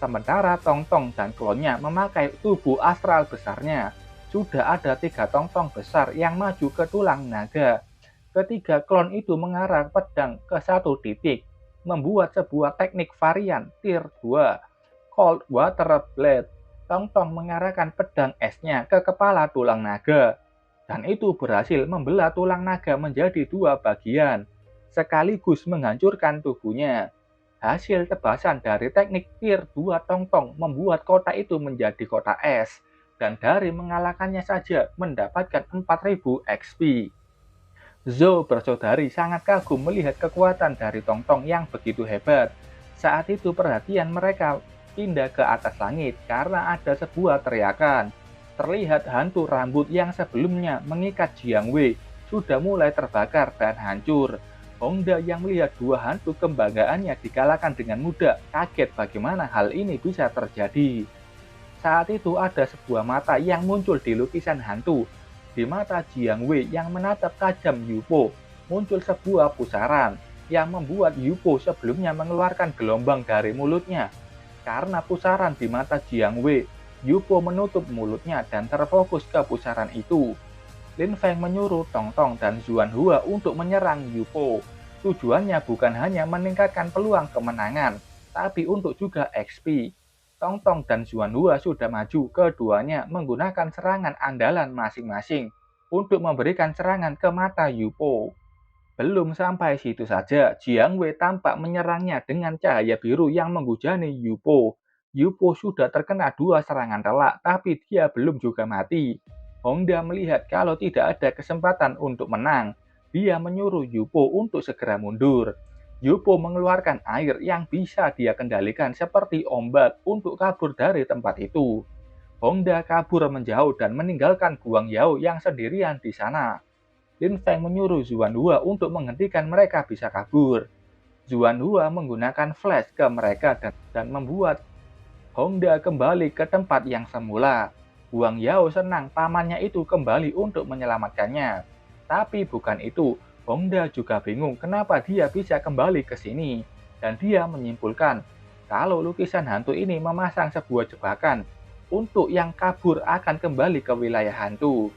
Sementara Tongtong dan klonnya memakai tubuh astral besarnya. Sudah ada 3 Tongtong besar yang maju ke tulang naga. Ketiga klon itu mengarah pedang ke satu titik, membuat sebuah teknik varian Tier 2, Cold Water Blade. Tongtong mengarahkan pedang esnya ke kepala tulang naga, dan itu berhasil membelah tulang naga menjadi 2 bagian, sekaligus menghancurkan tubuhnya. Hasil tebasan dari teknik Tier 2 Tongtong membuat kota itu menjadi kota es, dan dari mengalahkannya saja mendapatkan 4000 XP. Zhou bersaudari sangat kagum melihat kekuatan dari Tongtong yang begitu hebat. Saat itu perhatian mereka pindah ke atas langit karena ada sebuah teriakan. Terlihat hantu rambut yang sebelumnya mengikat Jiang Wei sudah mulai terbakar dan hancur. Hongda yang melihat dua hantu kebanggaannya dikalahkan dengan mudah kaget bagaimana hal ini bisa terjadi. Saat itu ada sebuah mata yang muncul di lukisan hantu. Di mata Jiang Wei yang menatap tajam Yupo, muncul sebuah pusaran yang membuat Yupo sebelumnya mengeluarkan gelombang dari mulutnya. Karena pusaran di mata Jiang Wei, Yupo menutup mulutnya dan terfokus ke pusaran itu. Lin Feng menyuruh Tongtong dan Xuanhua untuk menyerang Yupo. Tujuannya bukan hanya meningkatkan peluang kemenangan, tapi untuk juga XP. Tongtong dan Xuanhua sudah maju, keduanya menggunakan serangan andalan masing-masing untuk memberikan serangan ke mata Yupo. Belum sampai situ saja, Jiang Wei tampak menyerangnya dengan cahaya biru yang menghujani Yupo. Yupo sudah terkena 2 serangan telak, tapi dia belum juga mati. Hongda melihat kalau tidak ada kesempatan untuk menang. Dia menyuruh Yupo untuk segera mundur. Yupo mengeluarkan air yang bisa dia kendalikan seperti ombak untuk kabur dari tempat itu. Hongda kabur menjauh dan meninggalkan Guang Yao yang sendirian di sana. Lin Feng menyuruh Xuanhua untuk menghentikan mereka bisa kabur. Xuanhua menggunakan flash ke mereka dan membuat Hongda kembali ke tempat yang semula. Guang Yao senang pamannya itu kembali untuk menyelamatkannya. Tapi bukan itu. Hongda juga bingung kenapa dia bisa kembali ke sini, dan dia menyimpulkan kalau lukisan hantu ini memasang sebuah jebakan untuk yang kabur akan kembali ke wilayah hantu.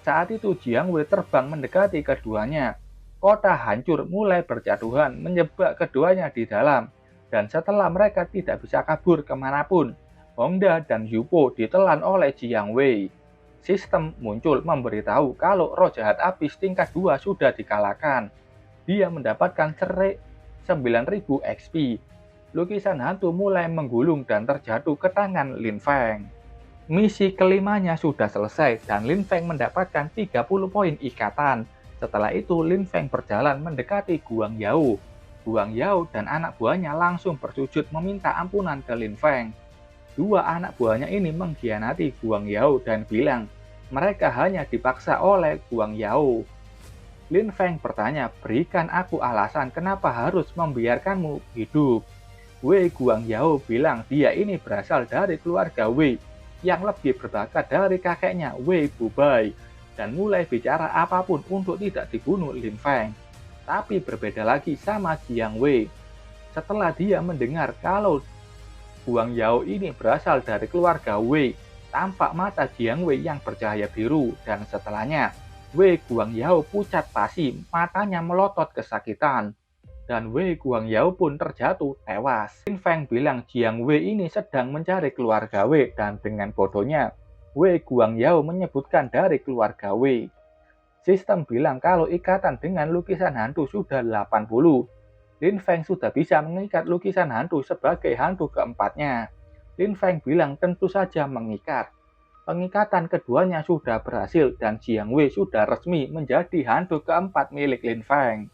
Saat itu Jiang Wei terbang mendekati keduanya. Kota hancur mulai berjatuhan menjebak keduanya di dalam, dan setelah mereka tidak bisa kabur kemanapun, Hongda dan Yupo ditelan oleh Jiang Wei. Sistem muncul memberitahu kalau roh jahat api tingkat 2 sudah dikalahkan. Dia mendapatkan 9.000 XP. Lukisan hantu mulai menggulung dan terjatuh ke tangan Lin Feng. Misi kelimanya sudah selesai dan Lin Feng mendapatkan 30 poin ikatan. Setelah itu Lin Feng berjalan mendekati Guang Yao. Guang Yao dan anak buahnya langsung bersujud meminta ampunan ke Lin Feng. Dua anak buahnya ini mengkhianati Guang Yao dan bilang mereka hanya dipaksa oleh Guang Yao. Lin Feng bertanya, berikan aku alasan kenapa harus membiarkanmu hidup. Wei Guangyao bilang dia ini berasal dari keluarga Wei yang lebih berbakat dari kakeknya Wei Bubai dan mulai bicara apapun untuk tidak dibunuh Lin Feng. Tapi berbeda lagi sama Jiang Wei. Setelah dia mendengar kalau Guangyao ini berasal dari keluarga Wei, tampak mata Jiang Wei yang bercahaya biru dan setelahnya Wei Guangyao pucat pasi, matanya melotot kesakitan. Dan Wei Guangyao pun terjatuh tewas. Lin Feng bilang Jiang Wei ini sedang mencari keluarga Wei dan dengan bodohnya Wei Guangyao menyebutkan dari keluarga Wei. Sistem bilang kalau ikatan dengan lukisan hantu sudah 80. Lin Feng sudah bisa mengikat lukisan hantu sebagai hantu keempatnya. Lin Feng bilang tentu saja mengikat. Pengikatan keduanya sudah berhasil dan Jiang Wei sudah resmi menjadi hantu keempat milik Lin Feng.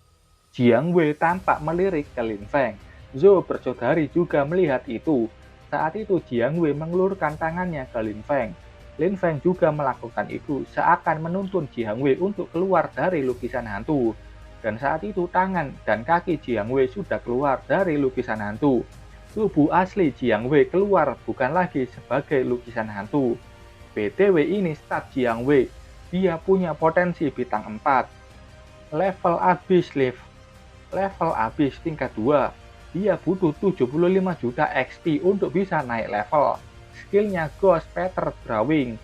Jiang Wei tampak melirik ke Lin Feng. Zhou bersaudari juga melihat itu. Saat itu Jiang Wei mengelurkan tangannya ke Lin Feng. Lin Feng juga melakukan itu seakan menuntun Jiang Wei untuk keluar dari lukisan hantu. Dan saat itu tangan dan kaki Jiang Wei sudah keluar dari lukisan hantu. Tubuh asli Jiang Wei keluar bukan lagi sebagai lukisan hantu. BTW ini stat Jiang Wei. Dia punya potensi bintang 4. Level abis tingkat 2. Dia butuh 75 juta XP untuk bisa naik level. Skillnya Ghost Peter Drawing,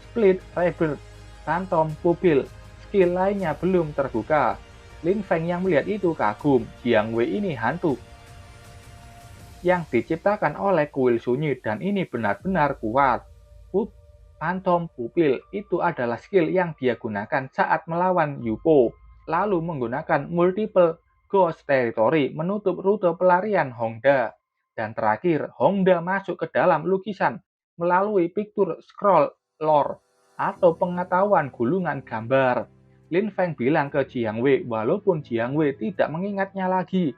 Split Rebirth, Phantom Pupil. Skill lainnya belum terbuka. Lin Feng yang melihat itu kagum. Jiang Wei ini hantu yang diciptakan oleh kuil sunyi dan ini benar-benar kuat. Phantom Pupil itu adalah skill yang dia gunakan saat melawan Yupo, lalu menggunakan multiple Ghost Territory menutup rute pelarian Hongda. Dan terakhir, Hongda masuk ke dalam lukisan melalui picture scroll lore atau pengetahuan gulungan gambar. Lin Feng bilang ke Jiang Wei, walaupun Jiang Wei tidak mengingatnya lagi,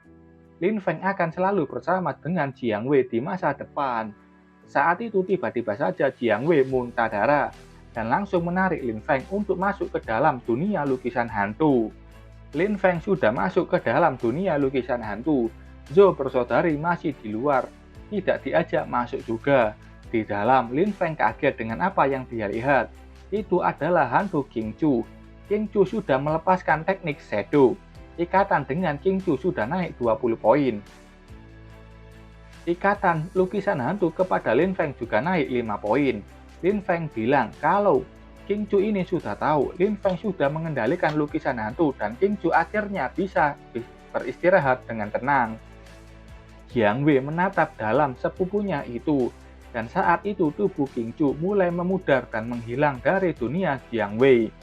Lin Feng akan selalu bersama dengan Jiang Wei di masa depan. Saat itu tiba-tiba saja Jiang Wei muntah darah dan langsung menarik Lin Feng untuk masuk ke dalam dunia lukisan hantu. Lin Feng sudah masuk ke dalam dunia lukisan hantu. Zhou bersaudari masih di luar, tidak diajak masuk juga. Di dalam, Lin Feng kaget dengan apa yang dia lihat. Itu adalah hantu King Chu. King Chu sudah melepaskan teknik shadow. Ikatan dengan King Chu sudah naik 20 poin. Ikatan lukisan hantu kepada Lin Feng juga naik 5 poin. Lin Feng bilang kalau King Chu ini sudah tahu, Lin Feng sudah mengendalikan lukisan hantu dan King Chu akhirnya bisa beristirahat dengan tenang. Jiang Wei menatap dalam sepupunya itu, dan saat itu tubuh King Chu mulai memudar dan menghilang dari dunia Jiang Wei.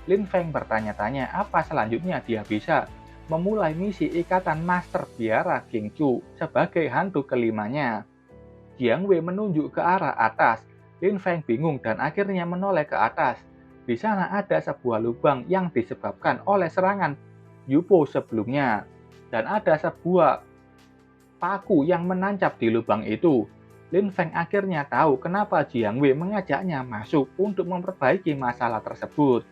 Lin Feng bertanya-tanya apa selanjutnya dia bisa memulai misi ikatan Master Biara King Chu sebagai hantu kelimanya. Jiang Wei menunjuk ke arah atas. Lin Feng bingung dan akhirnya menoleh ke atas. Di sana ada sebuah lubang yang disebabkan oleh serangan Yupo sebelumnya. Dan ada sebuah paku yang menancap di lubang itu. Lin Feng akhirnya tahu kenapa Jiang Wei mengajaknya masuk untuk memperbaiki masalah tersebut.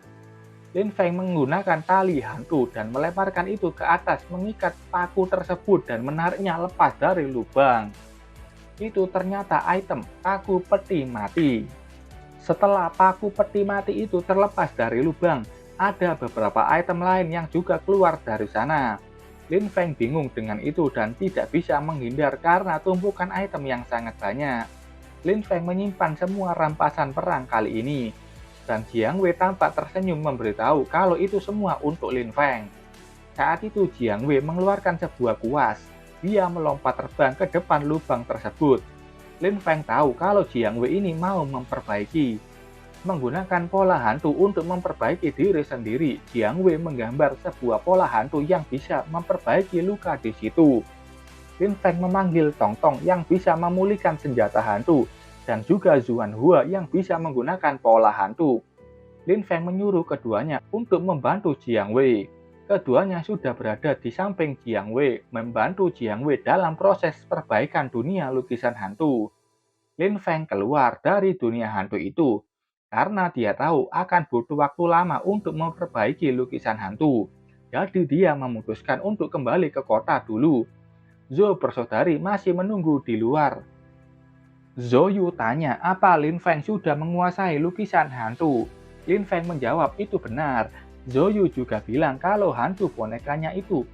Lin Feng menggunakan tali hantu dan melemparkan itu ke atas, mengikat paku tersebut dan menariknya lepas dari lubang. Itu ternyata item paku peti mati. Setelah paku peti mati itu terlepas dari lubang, ada beberapa item lain yang juga keluar dari sana. Lin Feng bingung dengan itu dan tidak bisa menghindar karena tumpukan item yang sangat banyak. Lin Feng menyimpan semua rampasan perang kali ini. Dan Jiang Wei tampak tersenyum memberitahu kalau itu semua untuk Lin Feng. Saat itu Jiang Wei mengeluarkan sebuah kuas. Dia melompat terbang ke depan lubang tersebut. Lin Feng tahu kalau Jiang Wei ini mau memperbaiki. Menggunakan pola hantu untuk memperbaiki diri sendiri, Jiang Wei menggambar sebuah pola hantu yang bisa memperbaiki luka di situ. Lin Feng memanggil Tong Tong yang bisa memulihkan senjata hantu, dan juga Zuan Hua yang bisa menggunakan pola hantu. Lin Feng menyuruh keduanya untuk membantu Jiang Wei. Keduanya sudah berada di samping Jiang Wei, membantu Jiang Wei dalam proses perbaikan dunia lukisan hantu. Lin Feng keluar dari dunia hantu itu. karena dia tahu akan butuh waktu lama untuk memperbaiki lukisan hantu. Jadi dia memutuskan untuk kembali ke kota dulu. Zhou bersaudari masih menunggu di luar. Zhou Yu tanya apa Lin Feng sudah menguasai lukisan hantu. Lin Feng menjawab itu benar. Zhou Yu juga bilang kalau hantu bonekanya itu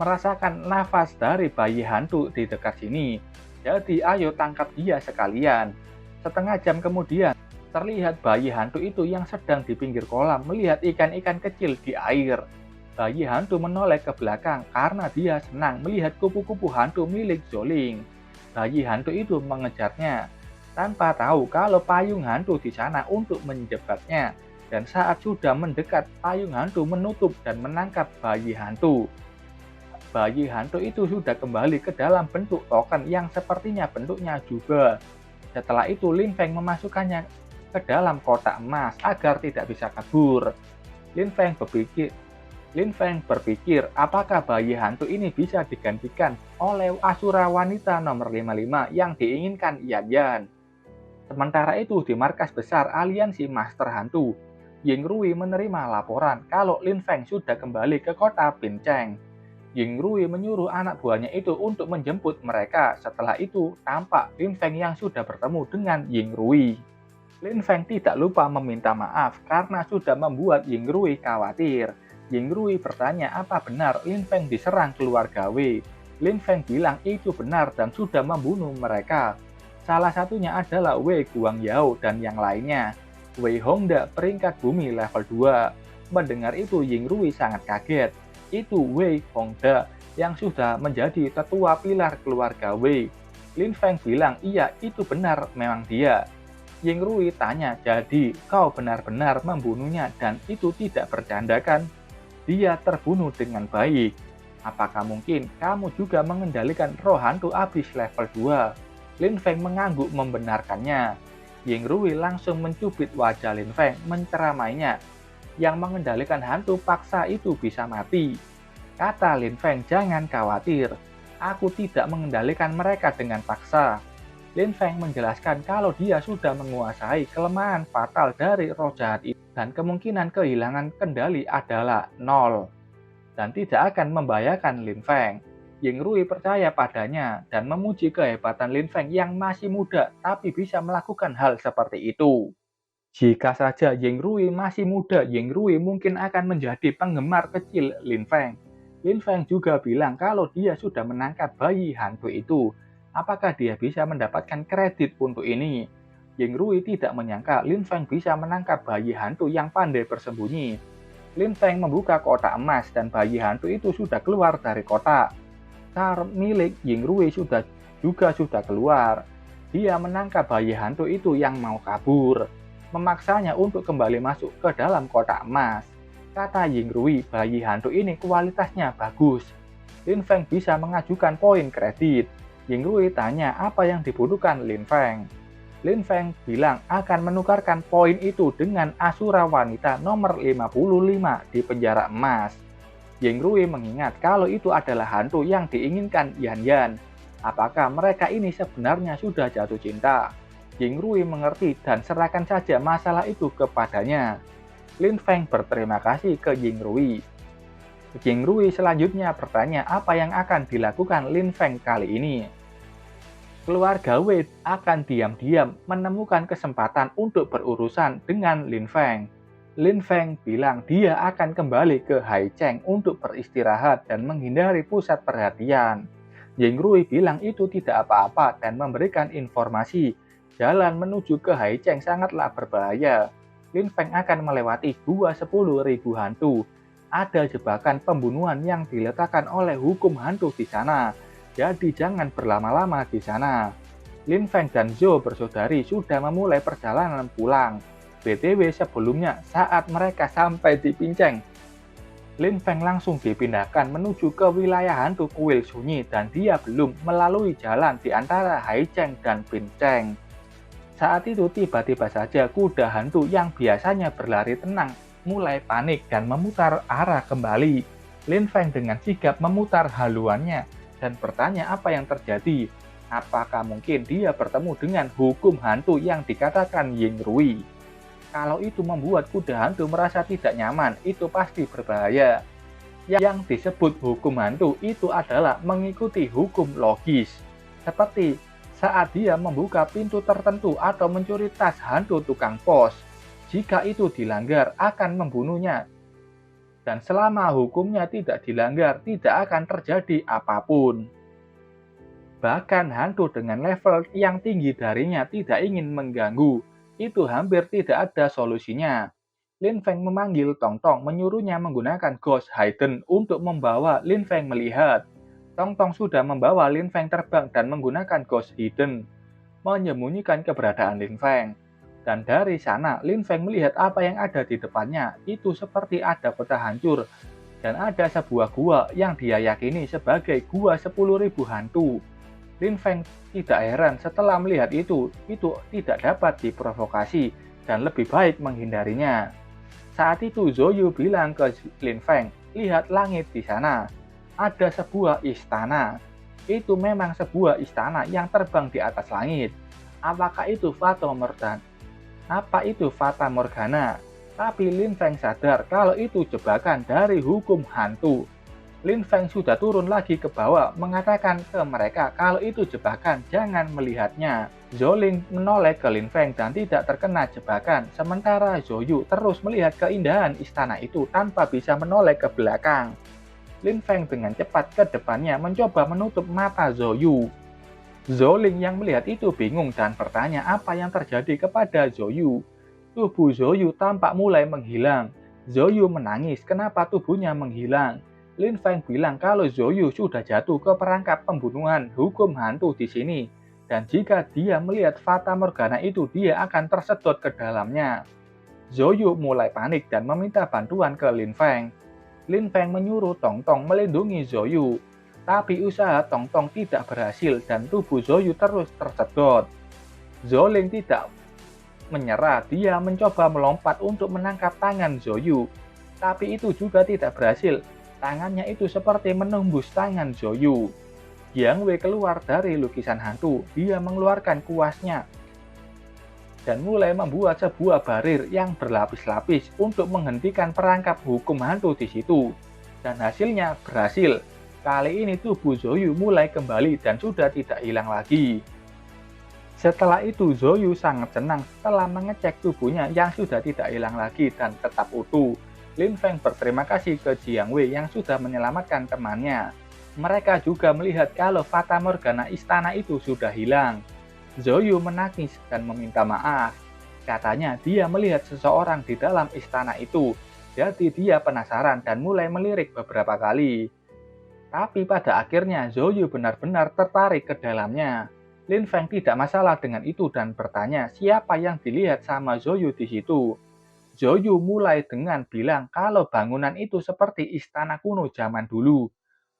merasakan nafas dari bayi hantu di dekat sini. Jadi ayo tangkap dia sekalian. Setengah jam kemudian, terlihat bayi hantu itu yang sedang di pinggir kolam melihat ikan-ikan kecil di air. Bayi hantu menoleh ke belakang karena dia senang melihat kupu-kupu hantu milik Zoling. Bayi hantu itu mengejarnya tanpa tahu kalau payung hantu di sana untuk menjebaknya. Dan saat sudah mendekat, payung hantu menutup dan menangkap bayi hantu. Bayi hantu itu sudah kembali ke dalam bentuk token yang sepertinya bentuknya juga. Setelah itu Lin Feng memasukkannya ke dalam kotak emas agar tidak bisa kabur. Lin Feng berpikir apakah bayi hantu ini bisa digantikan oleh Asura wanita nomor 55 yang diinginkan Yan Yan. Sementara itu di markas besar aliansi Master Hantu, Ying Rui menerima laporan kalau Lin Feng sudah kembali ke kota Bincheng. Ying Rui menyuruh anak buahnya itu untuk menjemput mereka. Setelah itu tampak Lin Feng yang sudah bertemu dengan Ying Rui. Lin Feng tidak lupa meminta maaf karena sudah membuat Ying Rui khawatir. Ying Rui bertanya apa benar Lin Feng diserang keluarga Wei. Lin Feng bilang itu benar dan sudah membunuh mereka. Salah satunya adalah Wei Guangyao dan yang lainnya. Wei Hongda peringkat bumi level 2. Mendengar itu Ying Rui sangat kaget. Itu Wei Hongda yang sudah menjadi tetua pilar keluarga Wei. Lin Feng bilang iya itu benar memang dia. Ying Rui tanya jadi kau benar-benar membunuhnya dan itu tidak bercanda kan? Dia terbunuh dengan baik. Apakah mungkin kamu juga mengendalikan roh hantu abis level 2? Lin Feng mengangguk membenarkannya. Ying Rui langsung mencubit wajah Lin Feng menceramainya. Yang mengendalikan hantu paksa itu bisa mati. Kata Lin Feng jangan khawatir. Aku tidak mengendalikan mereka dengan paksa. Lin Feng menjelaskan kalau dia sudah menguasai kelemahan fatal dari roh jahat itu dan kemungkinan kehilangan kendali adalah 0 dan tidak akan membahayakan Lin Feng. Ying Rui percaya padanya dan memuji kehebatan Lin Feng yang masih muda tapi bisa melakukan hal seperti itu. Jika saja Ying Rui masih muda, Ying Rui mungkin akan menjadi penggemar kecil Lin Feng. Lin Feng juga bilang kalau dia sudah menangkap bayi hantu itu. Apakah dia bisa mendapatkan kredit untuk ini? Ying Rui tidak menyangka Lin Feng bisa menangkap bayi hantu yang pandai bersembunyi. Lin Feng membuka kotak emas dan bayi hantu itu sudah keluar dari kotak. Car milik Ying Rui juga sudah keluar. Dia menangkap bayi hantu itu yang mau kabur, memaksanya untuk kembali masuk ke dalam kotak emas. Kata Ying Rui, bayi hantu ini kualitasnya bagus. Lin Feng bisa mengajukan poin kredit. Ying Rui tanya apa yang dibutuhkan Lin Feng. Lin Feng bilang akan menukarkan poin itu dengan Asura wanita nomor 55 di penjara emas. Ying Rui mengingat kalau itu adalah hantu yang diinginkan Yan Yan. Apakah mereka ini sebenarnya sudah jatuh cinta? Ying Rui mengerti dan serahkan saja masalah itu kepadanya. Lin Feng berterima kasih ke Ying Rui. Ying Rui selanjutnya bertanya apa yang akan dilakukan Lin Feng kali ini. Keluarga Wei akan diam-diam menemukan kesempatan untuk berurusan dengan Lin Feng. Lin Feng bilang dia akan kembali ke Haicheng untuk beristirahat dan menghindari pusat perhatian. Ying Rui bilang itu tidak apa-apa dan memberikan informasi. Jalan menuju ke Haicheng sangatlah berbahaya. Lin Feng akan melewati 10.000 hantu. Ada jebakan pembunuhan yang diletakkan oleh hukum hantu di sana. Jadi jangan berlama-lama di sana. Lin Feng dan Zhou bersaudari sudah memulai perjalanan pulang. BTW sebelumnya saat mereka sampai di Bincheng, Lin Feng langsung dipindahkan menuju ke wilayah hantu kuil sunyi dan dia belum melalui jalan di antara Haicheng dan Bincheng. Saat itu tiba-tiba saja kuda hantu yang biasanya berlari tenang mulai panik dan memutar arah kembali. Lin Feng dengan sigap memutar haluannya dan bertanya apa yang terjadi. Apakah mungkin dia bertemu dengan hukum hantu yang dikatakan Ying Rui? Kalau itu membuat kuda hantu merasa tidak nyaman, itu pasti berbahaya. Yang disebut hukum hantu itu adalah mengikuti hukum logis. Seperti saat dia membuka pintu tertentu atau mencuri tas hantu tukang pos. Jika itu dilanggar akan membunuhnya. Dan selama hukumnya tidak dilanggar, tidak akan terjadi apapun. Bahkan hantu dengan level yang tinggi darinya tidak ingin mengganggu. Itu hampir tidak ada solusinya. Lin Feng memanggil Tong Tong menyuruhnya menggunakan Ghost Hidden untuk membawa Lin Feng melihat. Tong Tong sudah membawa Lin Feng terbang dan menggunakan Ghost Hidden, menyembunyikan keberadaan Lin Feng. Dan dari sana Lin Feng melihat apa yang ada di depannya, itu seperti ada kota hancur. Dan ada sebuah gua yang dia yakini sebagai gua 10.000 hantu. Lin Feng tidak heran setelah melihat itu tidak dapat diprovokasi dan lebih baik menghindarinya. Saat itu Zhou bilang ke Lin Feng, lihat langit di sana. Ada sebuah istana. Itu memang sebuah istana yang terbang di atas langit. Apakah itu Fata Morgana? Apa itu Fata Morgana? Tapi Lin Feng sadar kalau itu jebakan dari hukum hantu. Lin Feng sudah turun lagi ke bawah mengatakan ke mereka kalau itu jebakan, jangan melihatnya. Zhou Ling menoleh ke Lin Feng dan tidak terkena jebakan, sementara Zhou Yu terus melihat keindahan istana itu tanpa bisa menoleh ke belakang. Lin Feng dengan cepat ke depannya mencoba menutup mata Zhou Yu. Zhou Ling yang melihat itu bingung dan bertanya apa yang terjadi kepada Zhou Yu. Tubuh Zhou Yu tampak mulai menghilang. Zhou Yu menangis, kenapa tubuhnya menghilang? Lin Feng bilang kalau Zhou Yu sudah jatuh ke perangkap pembunuhan hukum hantu di sini. Dan jika dia melihat Fata Morgana itu, dia akan tersedot ke dalamnya. Zhou Yu mulai panik dan meminta bantuan ke Lin Feng. Lin Feng menyuruh Tong Tong melindungi Zhou Yu. Tapi usaha Tong Tong tidak berhasil dan tubuh Zhou Yu terus tersedot. Zhou Ling tidak menyerah, dia mencoba melompat untuk menangkap tangan Zhou Yu. Tapi itu juga tidak berhasil. Tangannya itu seperti menembus tangan Zhou Yu. Jiang Wei keluar dari lukisan hantu. Dia mengeluarkan kuasnya dan mulai membuat sebuah barir yang berlapis-lapis untuk menghentikan perangkap hukum hantu di situ. Dan hasilnya berhasil. Kali ini tubuh Zhou Yu mulai kembali dan sudah tidak hilang lagi. Setelah itu Zhou Yu sangat senang setelah mengecek tubuhnya yang sudah tidak hilang lagi dan tetap utuh. Lin Feng berterima kasih ke Jiang Wei yang sudah menyelamatkan temannya. Mereka juga melihat kalau Fata Morgana istana itu sudah hilang. Zhou Yu menangis dan meminta maaf. Katanya dia melihat seseorang di dalam istana itu. Jadi dia penasaran dan mulai melirik beberapa kali. Tapi pada akhirnya Zhou Yu benar-benar tertarik ke dalamnya. Lin Feng tidak masalah dengan itu dan bertanya siapa yang dilihat sama Zhou Yu di situ. Zhou Yu mulai dengan bilang kalau bangunan itu seperti istana kuno zaman dulu.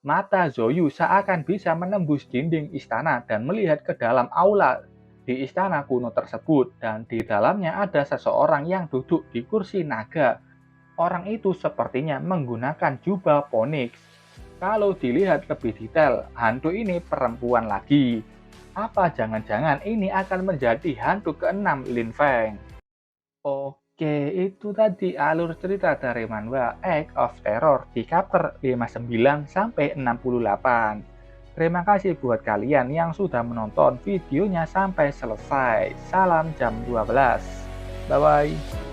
Mata Zhou Yu seakan bisa menembus dinding istana dan melihat ke dalam aula di istana kuno tersebut. Dan di dalamnya ada seseorang yang duduk di kursi naga. Orang itu sepertinya menggunakan jubah Phoenix. Kalau dilihat lebih detail, hantu ini perempuan lagi. Apa jangan-jangan ini akan menjadi hantu ke-6 Lin Feng? Oke, itu tadi alur cerita dari manhwa Egg of Terror di chapter 59 sampai 68. Terima kasih buat kalian yang sudah menonton videonya sampai selesai. Salam jam 12. Bye bye.